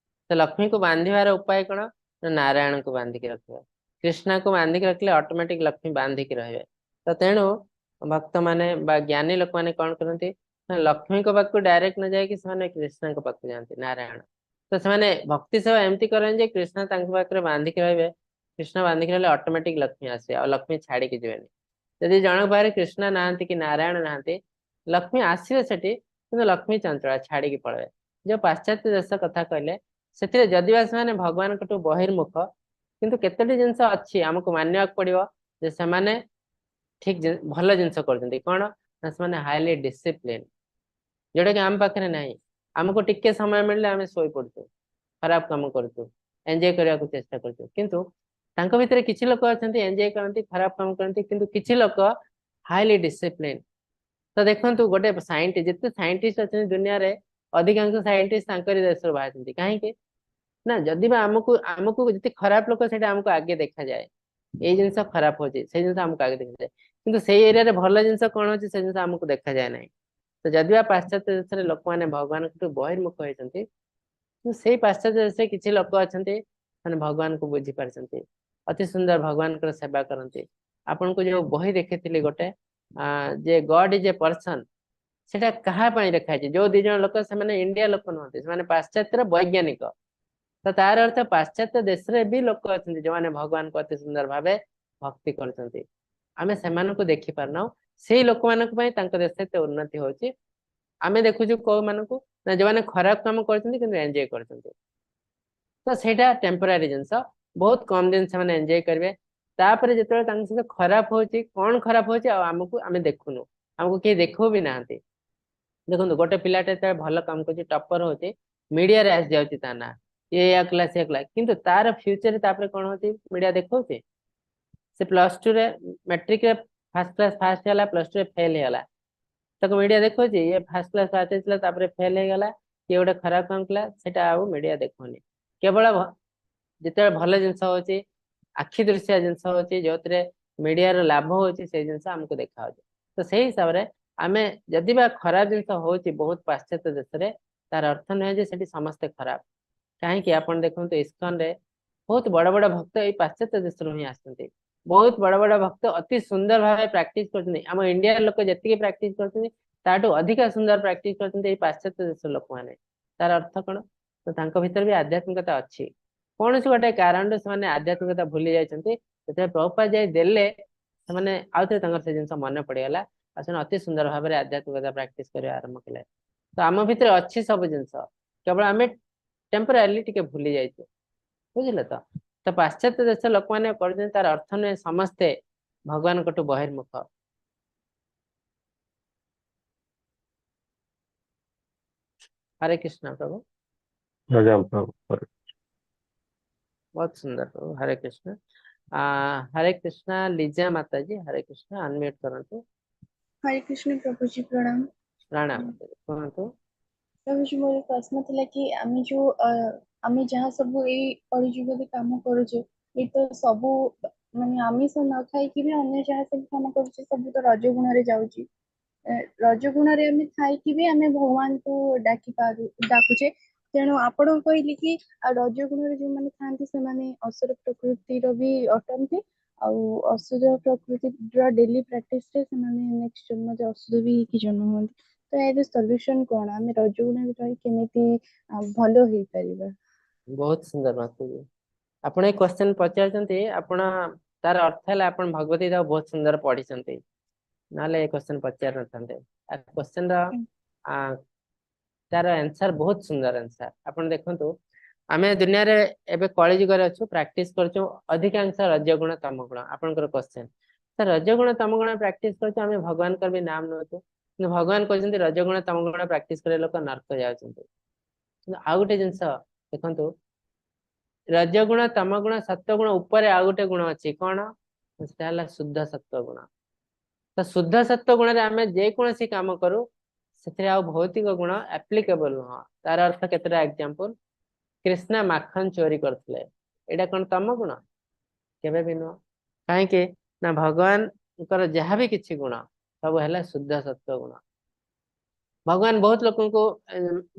ତ ଲକ୍ଷ୍ମୀଙ୍କୁ ବାନ୍ଧିବାର ଉପାୟ କଣ? ନା ନାରାୟଣଙ୍କୁ ବାନ୍ଧିକି ରଖିବା। କୃଷ୍ଣଙ୍କୁ ବାନ୍ଧିକି ରଖିଲେ ଅଟୋମେଟିକ ଲକ୍ଷ୍ମୀ ବାନ୍ଧିକି ରହିବେ। ତ ତେଣୁ ଭକ୍ତ ମାନେ ବା ଜ୍ଞାନୀ ଲୋକମାନେ କଣ କରନ୍ତି ନା ଲକ୍ଷ୍ମୀଙ୍କ ପାଖକୁ ଡାଇରେକ୍ଟ ନ ଯାଇକି ସେମାନେ କୃଷ୍ଣଙ୍କ ପାଖକୁ ଯାଆନ୍ତି, ନାରାୟଣ। ତ ସେମାନେ ଭକ୍ତି ସେବା ଏମିତି କରନ୍ତି ଯେ କୃଷ୍ଣ ତାଙ୍କ ପାଖରେ ବାନ୍ଧିକି ରହିବେ। କୃଷ୍ଣ ବାନ୍ଧିକି ରହିଲେ ଅଟୋମେଟିକ ଲକ୍ଷ୍ମୀ ଆସିବେ, ଆଉ ଲକ୍ଷ୍ମୀ ଛାଡିକି ଯିବେନି। ଯଦି ଜଣଙ୍କ ପାଖରେ କୃଷ୍ଣ ନାହାନ୍ତି କି ନାରାୟଣ ନାହାନ୍ତି, ଲକ୍ଷ୍ମୀ ଆସିବେ ସେଠି, କିନ୍ତୁ ଲକ୍ଷ୍ମୀ ଚଞ୍ଚଳା, ଛାଡିକି ପଳେଇବେ। ଯୋଉ ପାଶ୍ଚାତ୍ୟ ଦେଶ କଥା କହିଲେ, ସେଥିରେ ଯଦିବା ସେମାନେ ଭଗବାନଙ୍କଠୁ ବହିର୍ମୁଖ, କିନ୍ତୁ କେତୋଟି ଜିନିଷ ଅଛି ଆମକୁ ମାନିବାକୁ ପଡିବ ଯେ ସେମାନେ ଠିକ ଭଲ ଜିନିଷ କରୁଛନ୍ତି। କଣ ନା ସେମାନେ ହାଇଲି ଡିସିପ୍ଲିନ, ଯୋଉଟା କି ଆମ ପାଖରେ ନାହିଁ। ଆମକୁ ଟିକେ ସମୟ ମିଳିଲେ ଆମେ ଶୋଇ ପଡୁଛୁ, ଖରାପ କାମ କରୁଛୁ, ଏନ୍ଜୟ କରିବାକୁ ଚେଷ୍ଟା କରୁଛୁ। କିନ୍ତୁ ତାଙ୍କ ଭିତରେ କିଛି ଲୋକ ଅଛନ୍ତି ଏନ୍ଜୟ କରନ୍ତି, ଖରାପ କାମ କରନ୍ତି, କିନ୍ତୁ କିଛି ଲୋକ ହାଇଲି ଡିସିପ୍ଲିନ। ତ ଦେଖନ୍ତୁ, ଗୋଟେ ସାଇଣ୍ଟିଷ୍ଟ, ଯେତେ ସାଇଣ୍ଟିଷ୍ଟ ଅଛନ୍ତି ଦୁନିଆରେ, ଅଧିକାଂଶ ସାଇଣ୍ଟିଷ୍ଟ ତାଙ୍କରି ଦେଶରୁ ବାହାରିଛନ୍ତି। କାହିଁକି ନା ଯଦି ବା ଆମକୁ ଆମକୁ ଯେତେ ଖରାପ ଲୋକ ସେଇଟା ଆମକୁ ଆଗେ ଦେଖାଯାଏ, ଏଇ ଜିନିଷ ଖରାପ ହଉଛି, ସେଇ ଜିନିଷ ଆମକୁ ଆଗେ ଦେଖାଯାଏ। କିନ୍ତୁ ସେଇ ଏରିଆରେ ଭଲ ଜିନିଷ କଣ ହଉଛି, ସେ ଜିନିଷ ଆମକୁ ଦେଖାଯାଏ ନାହିଁ। ତ ଯଦି ବା ପାଶ୍ଚାତ୍ୟ ଦେଶରେ ଲୋକମାନେ ଭଗବାନଙ୍କଠୁ ବହିର୍ମୁଖ ହେଇଛନ୍ତି, ସେଇ ପାଶ୍ଚାତ୍ୟ ଦେଶରେ କିଛି ଲୋକ ଅଛନ୍ତି ମାନେ ଭଗବାନଙ୍କୁ ବୁଝି ପାରିଛନ୍ତି, ଅତି ସୁନ୍ଦର ଭଗବାନଙ୍କର ସେବା କରନ୍ତି। ଆପଣଙ୍କୁ ଯୋଉ ବହି ଦେଖିଥିଲି ଗୋଟେ, ଯେ ଗଡ ଇଜ ଏ ପର୍ସନ, ସେଟା କାହା ପାଇଁ ଲେଖାହେଇଛି? ଯୋଉ 2 ଜଣ ଲୋକ, ସେମାନେ ଇଣ୍ଡିଆ ଲୋକ ନୁହନ୍ତି, ସେମାନେ ପାଶ୍ଚାତ୍ୟର ବୈଜ୍ଞାନିକ। ତ ତାର ଅର୍ଥ ପାଶ୍ଚାତ୍ୟ ଦେଶରେ ବି ଲୋକ ଅଛନ୍ତି ଯୋଉମାନେ ଭଗବାନଙ୍କୁ ଅତି ସୁନ୍ଦର ଭାବେ ଭକ୍ତି କରୁଛନ୍ତି। ଆମେ ସେମାନଙ୍କୁ ଦେଖି ପାରୁନାହୁଁ, ସେଇ ଲୋକମାନଙ୍କ ପାଇଁ ତାଙ୍କ ଦେଶରେ ଏତେ ଉନ୍ନତି ହଉଛି। ଆମେ ଦେଖୁଛୁ କୋଉମାନଙ୍କୁ ନା ଯୋଉମାନେ ଖରାପ କାମ କରୁଛନ୍ତି କିନ୍ତୁ ଏନ୍ଜୟ କରୁଛନ୍ତି। ତ ସେଇଟା ଟେମ୍ପୋରାରୀ ଜିନିଷ, ବହୁତ କମ ଦିନ ସେମାନେ ଏନ୍ଜୟ କରିବେ। ତାପରେ ଯେତେବେଳେ ତାଙ୍କ ସହିତ ଖରାପ ହଉଛି, କଣ ଖରାପ ହଉଛି ଆଉ ଆମେ ଦେଖୁନୁ, ଆମକୁ କେହି ଦେଖଉ ବି ନାହାନ୍ତି। ଦେଖନ୍ତୁ, ଗୋଟେ ପିଲାଟେ ଯେତେବେଳେ ଭଲ କାମ କରୁଛି, ଟପର ହଉଛି, ମିଡିଆରେ ଆସିଯାଉଛି ତା ନା, ଇଏ କଲା ସେ କଲା, କିନ୍ତୁ ତାର ଫ୍ୟୁଚରରେ ତାପରେ କଣ ହଉଛି ମିଡିଆ ଦେଖଉଛି? ସେ +2 ରେ ମେଟ୍ରିକରେ ଫାର୍ଷ୍ଟ କ୍ଲାସ ଫାଷ୍ଟ ହେଲା, +2 ରେ ଫେଲ ହେଇଗଲା, ତାକୁ ମିଡିଆ ଦେଖଉଛି? ଇଏ ଫାର୍ଷ୍ଟ କ୍ଲାସ ପାସ୍ ହେଇଥିଲା, ତାପରେ ଫେଲ ହେଇଗଲା, किए गोटे खराब काम कला सेटा आउ मीडिया देखुनी केवल जिते भल जिनस होची आखि दृश्य जिनस होची जो मीडिया रो लाभ होची से जिनस हमको देखा होची तो से हिसाब रे आमे जदि बा खराब जिनस होची बहुत पाश्चात्य देश रे तार अर्थ नहीं जे सेठी समस्त खराब कहीं आपण देखते इस्कन रे बहुत बड़ बड़ भक्त ये पाश्चात्य देश ही आसते बहुत बड़ बड़ भक्त अति सुंदर भाव प्राक्ट कर इंडिया लोक जी प्राक्ट कर अधिक सुंदर प्राक्ट कर पाश्चात्य देश लोक मैंने तार अर्थ कौन तो तांको भीतर भी आध्यात्मिकता अच्छी कौन से गोटे कारण से आध्यात्मिकता भूली जाती प्रभुपाद जाए देले से आउ थे से जिन मन पड़गला अति सुंदर भाव में आध्यात्मिकता प्राक्ट कर आरंभ कले तो आम भितर अच्छी सब जिनस केवल आम टेम्पराली टिके भूली जाइए बुझे तो पाश्चात्य देश लोक मैंने तार अर्थ नुहे समस्ते भगवान कटु बहिर्मुख हरे कृष्ण प्रभु आज्ञा प्रभु बहुत सुंदर प्रभु हरे कृष्ण हरे कृष्ण लीजा माता जी हरे कृष्ण अनम्यूट करंतु हरे कृष्ण प्रभु जी प्रणाम प्रणाम माता जी कहंतु प्रभु जी मोर प्रश्न थिला कि आमी जो आमी जहाँ सब ए परिजुग काम करूचे ये तो सब माने आमिष न खाई कि भी अन्य जहाँ सब काम करूचे सब तो रजगुण रे जाउची रजगुण रे आमे खाई कि भी आमे भगवान को डाकी पारू डाकुचे तेणु आपण कहली कि रजगुण रे जो माने खांती से माने असुर प्रकृति रो भी अटंती आउ असुर प्रकृति रो डेली प्रैक्टिस रे से माने नेक्स्ट जन्म जे असुर भी कि जन्म होंती तो ए सॉल्यूशन कोन आमे रजगुण रे रही केमिति भलो हेई परिबा बहुत सुंदर माता जी आपण ए क्वेश्चन पचारचंती आपण तार अर्थ है आपण भगवत गीता बहुत सुंदर पढ़ी नाले ए क्वेश्चन पचार नथांते आ क्वेश्चन रा तार आंसर बहुत सुंदर आंसर आपण देखंतु आमे दुनिया रे एबे कली जुग रे अछु प्रैक्टिस करछु अधिकांश रजगुण तमगुण आपनकर क्वेश्चन त रजगुण तमगुण प्रैक्टिस करछु आमे भगवान कर भी नाम नोतु कि भगवान कहछन्ती रजगुण तमगुण प्रैक्टिस करे लोक नरक जाउछन्ती आ गुटे जिंस देखंतु रजगुण तमगुण सत्वगुण ऊपर आ गुटे गुण अछि कोन सेटा हला शुद्ध सत्वगुण तो शुद्ध सत्वगुण रे आमे जे कोनसी काम करू से भौतिक गुण एप्लिकेबल नुह तार अर्थ केतरा एग्जांपल कृष्णा माखन चोरी करथिले एटा कोन तम गुण केबे भी नुह काहे के ना भगवान कर जहाँ भी किछि गुण सब हैला शुद्ध सत्व गुण भगवान बहुत लोगों को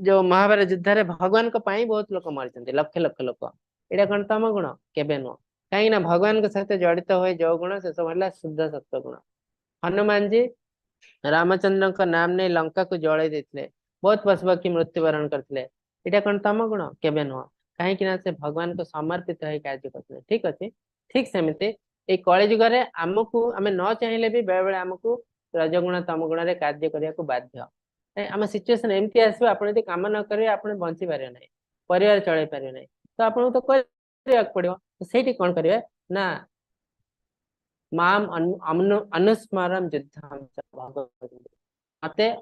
जो महाभारत युद्ध रे भगवान को पाई बहुत लोग मरचंती लक्ष लक्ष लोक एटा कोन तम गुण केबे नुह काहे ना भगवान के साथ जड़ित होय जो गुण से सब हैला शुद्ध सत्व गुण हनुमान जी रामचंद्र का नाम नहीं लंका को जड़े देते बहुत पशु पक्षी मृत्युवरण करते इटा कौन तम गुण केबे नुह कहीं से भगवान को समर्पित हो कार्य करते ठीक अच्छे ठीक सेमती ये कलिजुग आमको आम न चाहिए भी बेले बेले आमको रजगुण तम गुण रे कार्य करने को बाध्य आम सिचुएसन एमती आसो आप कम न करेंगे आप बंची पारे ना परिवार चल पारे ना तो आपको तो करने पड़ो से कौन करेंगे ना माम अनुस्मरम युद्धम मते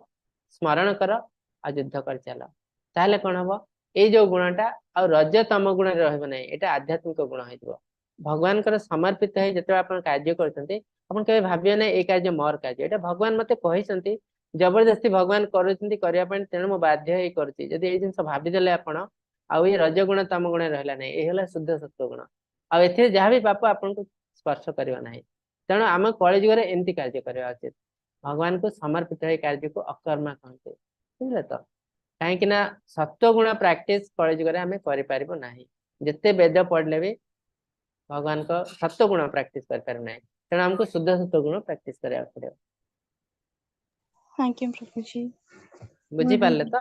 स्मरण कर आ युद्ध कर चला ताहले कौन हम ये जो गुणटा आ रज तम गुण रही ना यहाँ आध्यात्मिक गुण हो भगवान कर समर्पित है जो आप कार्य करते भावे ना ये कार्य मोर कार्य यहाँ भगवान मत कही जबरदस्ती भगवान करने तेणु मु बाध्य करुच्ची जदि ये जिन भावीदे आपण आउ ये रजगुण तम गुण रहा ना ये शुद्ध सत्व गुण आए जहाँ भी पाप आपन को स्पर्श करना ना तेणु आम कलिजुग एमती कार्य करवा उचित भगवान को समर्पित है कार्य को अकर्मा कहते बुझे तो कहीं सत्वगुण प्राक्टिस कलिजुग आम करना जिते वेद पढ़ले भी भगवान को सत्वगुण प्राक्टिस करना तेणु आमको शुद्ध सत्वगुण प्राक्टिस करने पड़े आज्ञा प्रभु जी बुझी पारे तो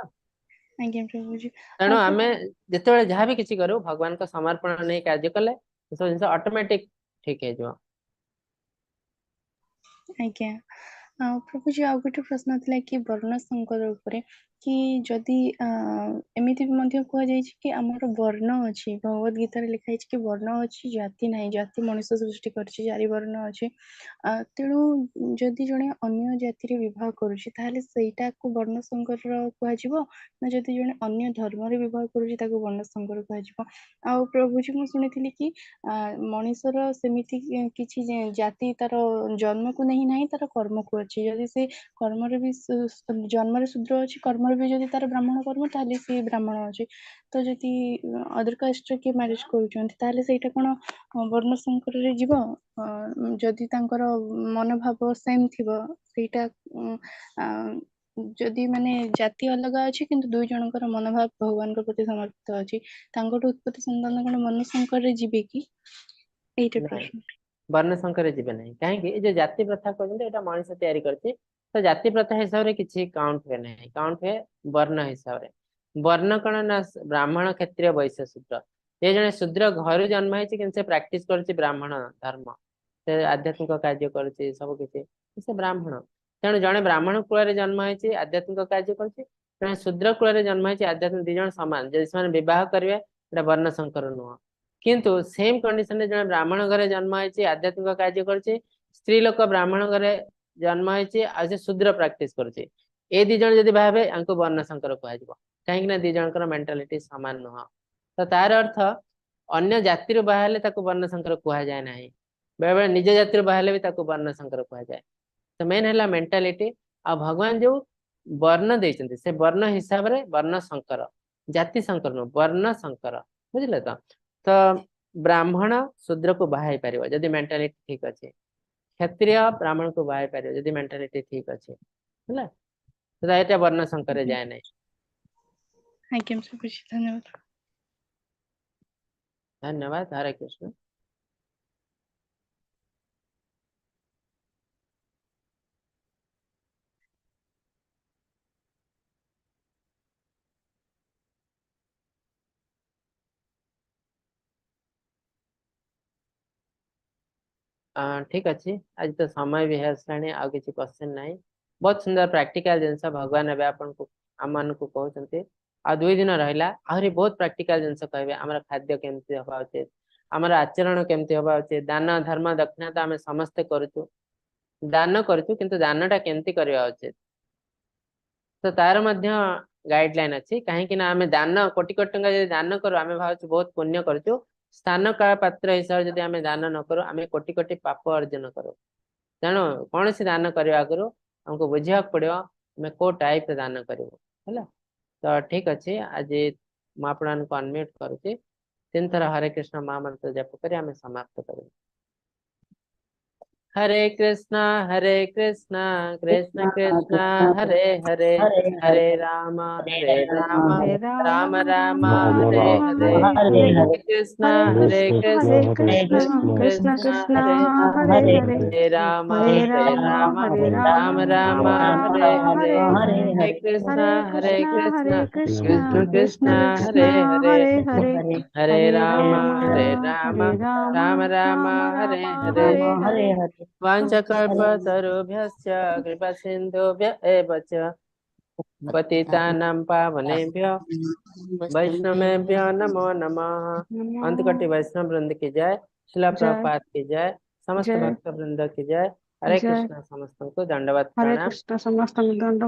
आज्ञा प्रभु जी तेणु आम जिते जहाँ भी किसी करूँ भगवान को समर्पण नहीं कार्य कले सब जिन ऑटोमेटिक ठीक है जो आज्ञा प्रभु जी आउ गोटे प्रश्न थिला कि वर्ण संकर उपरे कि जदि एमिति भी मध्य कह जाय कि हमर वर्ण अछि भगवत गीता रे लिखा कि वर्ण अछि जाति नाही जाति मनुष्य सृष्टि करछि चारि वर्ण अछि तेणु जदि जने अन्य जाति रे विवाह करूछि ताहले सेटा को वर्ण संकर कह जिवो ना जदि जने अन्य धर्म रे विवाह करूछि ताको वर्ण संकर कह जिवो आ प्रभु जी मु सुनिथिली कि मनुष्यर सेमिति किछि जाति तार जन्म को नहीं तार कर्म को अच्छी जदि से कर्म भी जन्म शूद्र अच्छी कर्म ତାପରେ ବି ଯଦି ତାର ବ୍ରାହ୍ମଣ କର୍ମ ତାହେଲେ ସେ ବ୍ରାହ୍ମଣ ଅଛି। ତ ଯଦି ଅଦର କାଷ୍ଟରେ କିଏ ମ୍ୟାରେଜ କରୁଛନ୍ତି ତାହେଲେ ସେଇଟା କଣ ବର୍ଣ୍ଣ ସଂକରରେ ଯିବ? ଯଦି ତାଙ୍କର ମନୋଭାବ ସେମ୍ ଥିବ ସେଇଟା ଯଦି ମାନେ ଜାତି ଅଲଗା ଅଛି କିନ୍ତୁ ଦୁଇ ଜଣଙ୍କର ମନୋଭାବ ଭଗବାନଙ୍କ ପ୍ରତି ସମର୍ପିତ ଅଛି, ତାଙ୍କଠୁ ଉତ୍ପତ୍ତି ସନ୍ତାନ କଣ ବର୍ଣ୍ଣ ସଂକରରେ ଯିବେ କି? ଏଇଟା ନାଇଁ, ପ୍ରଶ୍ନ। ବର୍ଣ୍ଣ ସଂକରରେ ଯିବେ ନାହିଁ। କାହିଁକି? ଏ ଯୋଉ ଜାତି ପ୍ରଥା କହୁଛନ୍ତି ଏଇଟା ମଣିଷ ତିଆରି କରିଛି। ତ ଜାତି ପ୍ରଥା ହିସାବରେ କିଛି କାଉଣ୍ଟ ହୁଏ ନାହିଁ, କାଉଣ୍ଟ ହୁଏ ବର୍ଣ୍ଣ ହିସାବରେ। ବର୍ଣ୍ଣ କଣ ନା ବ୍ରାହ୍ମଣ, କ୍ଷତ୍ରିୟ, ବୈଶ୍ୟ, ଶୂଦ୍ର। ଏ ଜଣେ ଶୂଦ୍ର ଘରୁ ଜନ୍ମ ହେଇଛି କିନ୍ତୁ ସେ ପ୍ରାକ୍ଟିସ କରୁଛି ବ୍ରାହ୍ମଣ ଧର୍ମ, ସେ ଆଧ୍ୟାତ୍ମିକ କାର୍ଯ୍ୟ କରୁଛି ସବୁ କିଛି, ସେ ବ୍ରାହ୍ମଣ। ତେଣୁ ଜଣେ ବ୍ରାହ୍ମଣ କୂଳରେ ଜନ୍ମ ହେଇଛି ଆଧ୍ୟାତ୍ମିକ କାର୍ଯ୍ୟ କରୁଛି, ଜଣେ ଶୂଦ୍ର କୂଳରେ ଜନ୍ମ ହେଇଛି ଆଧ୍ୟାତ୍ମିକ, ଦି ଜଣ ସମାନ। ଯଦି ସେମାନେ ବିବାହ କରିବେ ଏଟା ବର୍ଣ୍ଣ ସଂକର ନୁହଁ। କିନ୍ତୁ ସେମ୍ କଣ୍ଡିସନରେ ଜଣେ ବ୍ରାହ୍ମଣ ଘରେ ଜନ୍ମ ହେଇଛି ଆଧ୍ୟାତ୍ମିକ କାର୍ଯ୍ୟ କରୁଛି, ସ୍ତ୍ରୀ ଲୋକ ବ୍ରାହ୍ମଣ ଘରେ ଜନ୍ମ ହେଇଛି ଆଉ ସେ ଶୂଦ୍ର ପ୍ରାକ୍ଟିସ କରୁଛି, ଏ ଦି ଜଣ ଯଦି ବାହା ହେବେ ୟାଙ୍କୁ ବର୍ଣ୍ଣ ସଂକର କୁହାଯିବ। କାହିଁକି ନା ଦି ଜଣଙ୍କର ମେଣ୍ଟାଲିଟି ସମାନ ନୁହଁ। ତ ତାର ଅର୍ଥ ଅନ୍ୟ ଜାତିରୁ ବାହା ହେଲେ ତାକୁ ବର୍ଣ୍ଣ ସଂକର କୁହାଯାଏ ନାହିଁ, ବେଳେ ବେଳେ ନିଜ ଜାତିରୁ ବାହା ହେଲେ ବି ତାକୁ ବର୍ଣ୍ଣ ସଂକର କୁହାଯାଏ। ତ ମେନ୍ ହେଲା ମେଣ୍ଟାଲିଟି। ଆଉ ଭଗବାନ ଯୋଉ ବର୍ଣ୍ଣ ଦେଇଛନ୍ତି ସେ ବର୍ଣ୍ଣ ହିସାବରେ ବର୍ଣ୍ଣ ସଂକର, ଜାତି ସଂକର ନୁହଁ, ବର୍ଣ୍ଣ ସଂକର। ବୁଝିଲେ ତ? ତ ବ୍ରାହ୍ମଣ ଶୂଦ୍ରକୁ ବାହା ହେଇପାରିବ ଯଦି ମେଣ୍ଟାଲିଟି ଠିକ ଅଛି, କ୍ଷତ୍ରିୟ ବ୍ରାହ୍ମଣକୁ ବାହା ହେଇପାରିବ ଯଦି ମେଣ୍ଟାଲିଟି ଠିକ ଅଛି, ହେଲା? ତ ଏଇଟା ବର୍ଣ୍ଣ ସଂକରରେ ଯାଏ ନାହିଁ। ଆଜ୍ଞା ବୁଝି, ଧନ୍ୟବାଦ। ଧନ୍ୟବାଦ। ହରେ କୃଷ୍ଣ। ଠିକ ଅଛି, ଆଜି ତ ସମୟ ବି ଆସିଲାଣି, ଆଉ କିଛି କ୍ୱେଶ୍ଚନ ନାହିଁ। ବହୁତ ସୁନ୍ଦର ପ୍ରାକ୍ଟିକାଲ ଜିନିଷ ଭଗବାନ ଏବେ ଆପଣଙ୍କୁ ଆମମାନଙ୍କୁ କହୁଛନ୍ତି। ଆଉ 2 ଦିନ ରହିଲା, ଆହୁରି ବହୁତ ପ୍ରାକ୍ଟିକାଲ ଜିନିଷ କହିବେ। ଆମର ଖାଦ୍ୟ କେମିତି ହବା ଉଚିତ, ଆମର ଆଚରଣ କେମିତି ହବା ଉଚିତ, ଦାନ ଧର୍ମ ଦକ୍ଷିଣା ତ ଆମେ ସମସ୍ତେ କରୁଛୁ, ଦାନ କରୁଛୁ, କିନ୍ତୁ ଦାନଟା କେମିତି କରିବା ଉଚିତ ତ ତାର ମଧ୍ୟ ଗାଇଡଲାଇନ ଅଛି। କାହିଁକି ନା ଆମେ ଦାନ କୋଟି କୋଟି ଟଙ୍କା ଯଦି ଦାନ କରୁ ଆମେ ଭାବୁଛୁ ବହୁତ ପୁଣ୍ୟ କରୁଛୁ, ସ୍ଥାନ କାଳ ପାତ୍ର ହିସାବରେ ଯଦି ଆମେ ଦାନ ନ କରୁ ଆମେ କୋଟି କୋଟି ପାପ ଅର୍ଜନ କରୁ। ତେଣୁ କୌଣସି ଦାନ କରିବା ଆଗରୁ ଆମକୁ ବୁଝିବାକୁ ପଡିବ ଆମେ କୋଉ ଟାଇପର ଦାନ କରିବୁ, ହେଲା? ତ ଠିକ ଅଛି, ଆଜି ମୁଁ ଆପଣମାନଙ୍କୁ ଅନମ୍ୟୁଟ କରୁଛି। 3 ଥର ହରେ କୃଷ୍ଣ ମହାମନ୍ତ୍ର ଜପ କରି ଆମେ ସମାପ୍ତ କରିବୁ। हरे कृष्णा कृष्ण कृष्ण हरे हरे, हरे राम राम राम हरे हरे, हरे कृष्णा हरे कृष्ण कृष्ण कृष्ण कृष्ण हरे हरे हरे, हरे राम राम राम हरे हरे, हरे कृष्णा कृष्ण कृष्ण हरे हरे, हरे राम राम राम हरे हरे। वाञ्छकल्पतरुभ्यश्च कृपा सिन्धुभ्य एव च पतितानां पावनेभ्यो वैष्णवेभ्यो नमो नमः। अंतकटी वैष्णव वृंद की जय, शिला प्रभुपाद की जय, समस्त भक्त वृंद की जय। हरे कृष्ण। समस्त को दंडवत हरे प्रणाम। कृष्ण समस्त दंड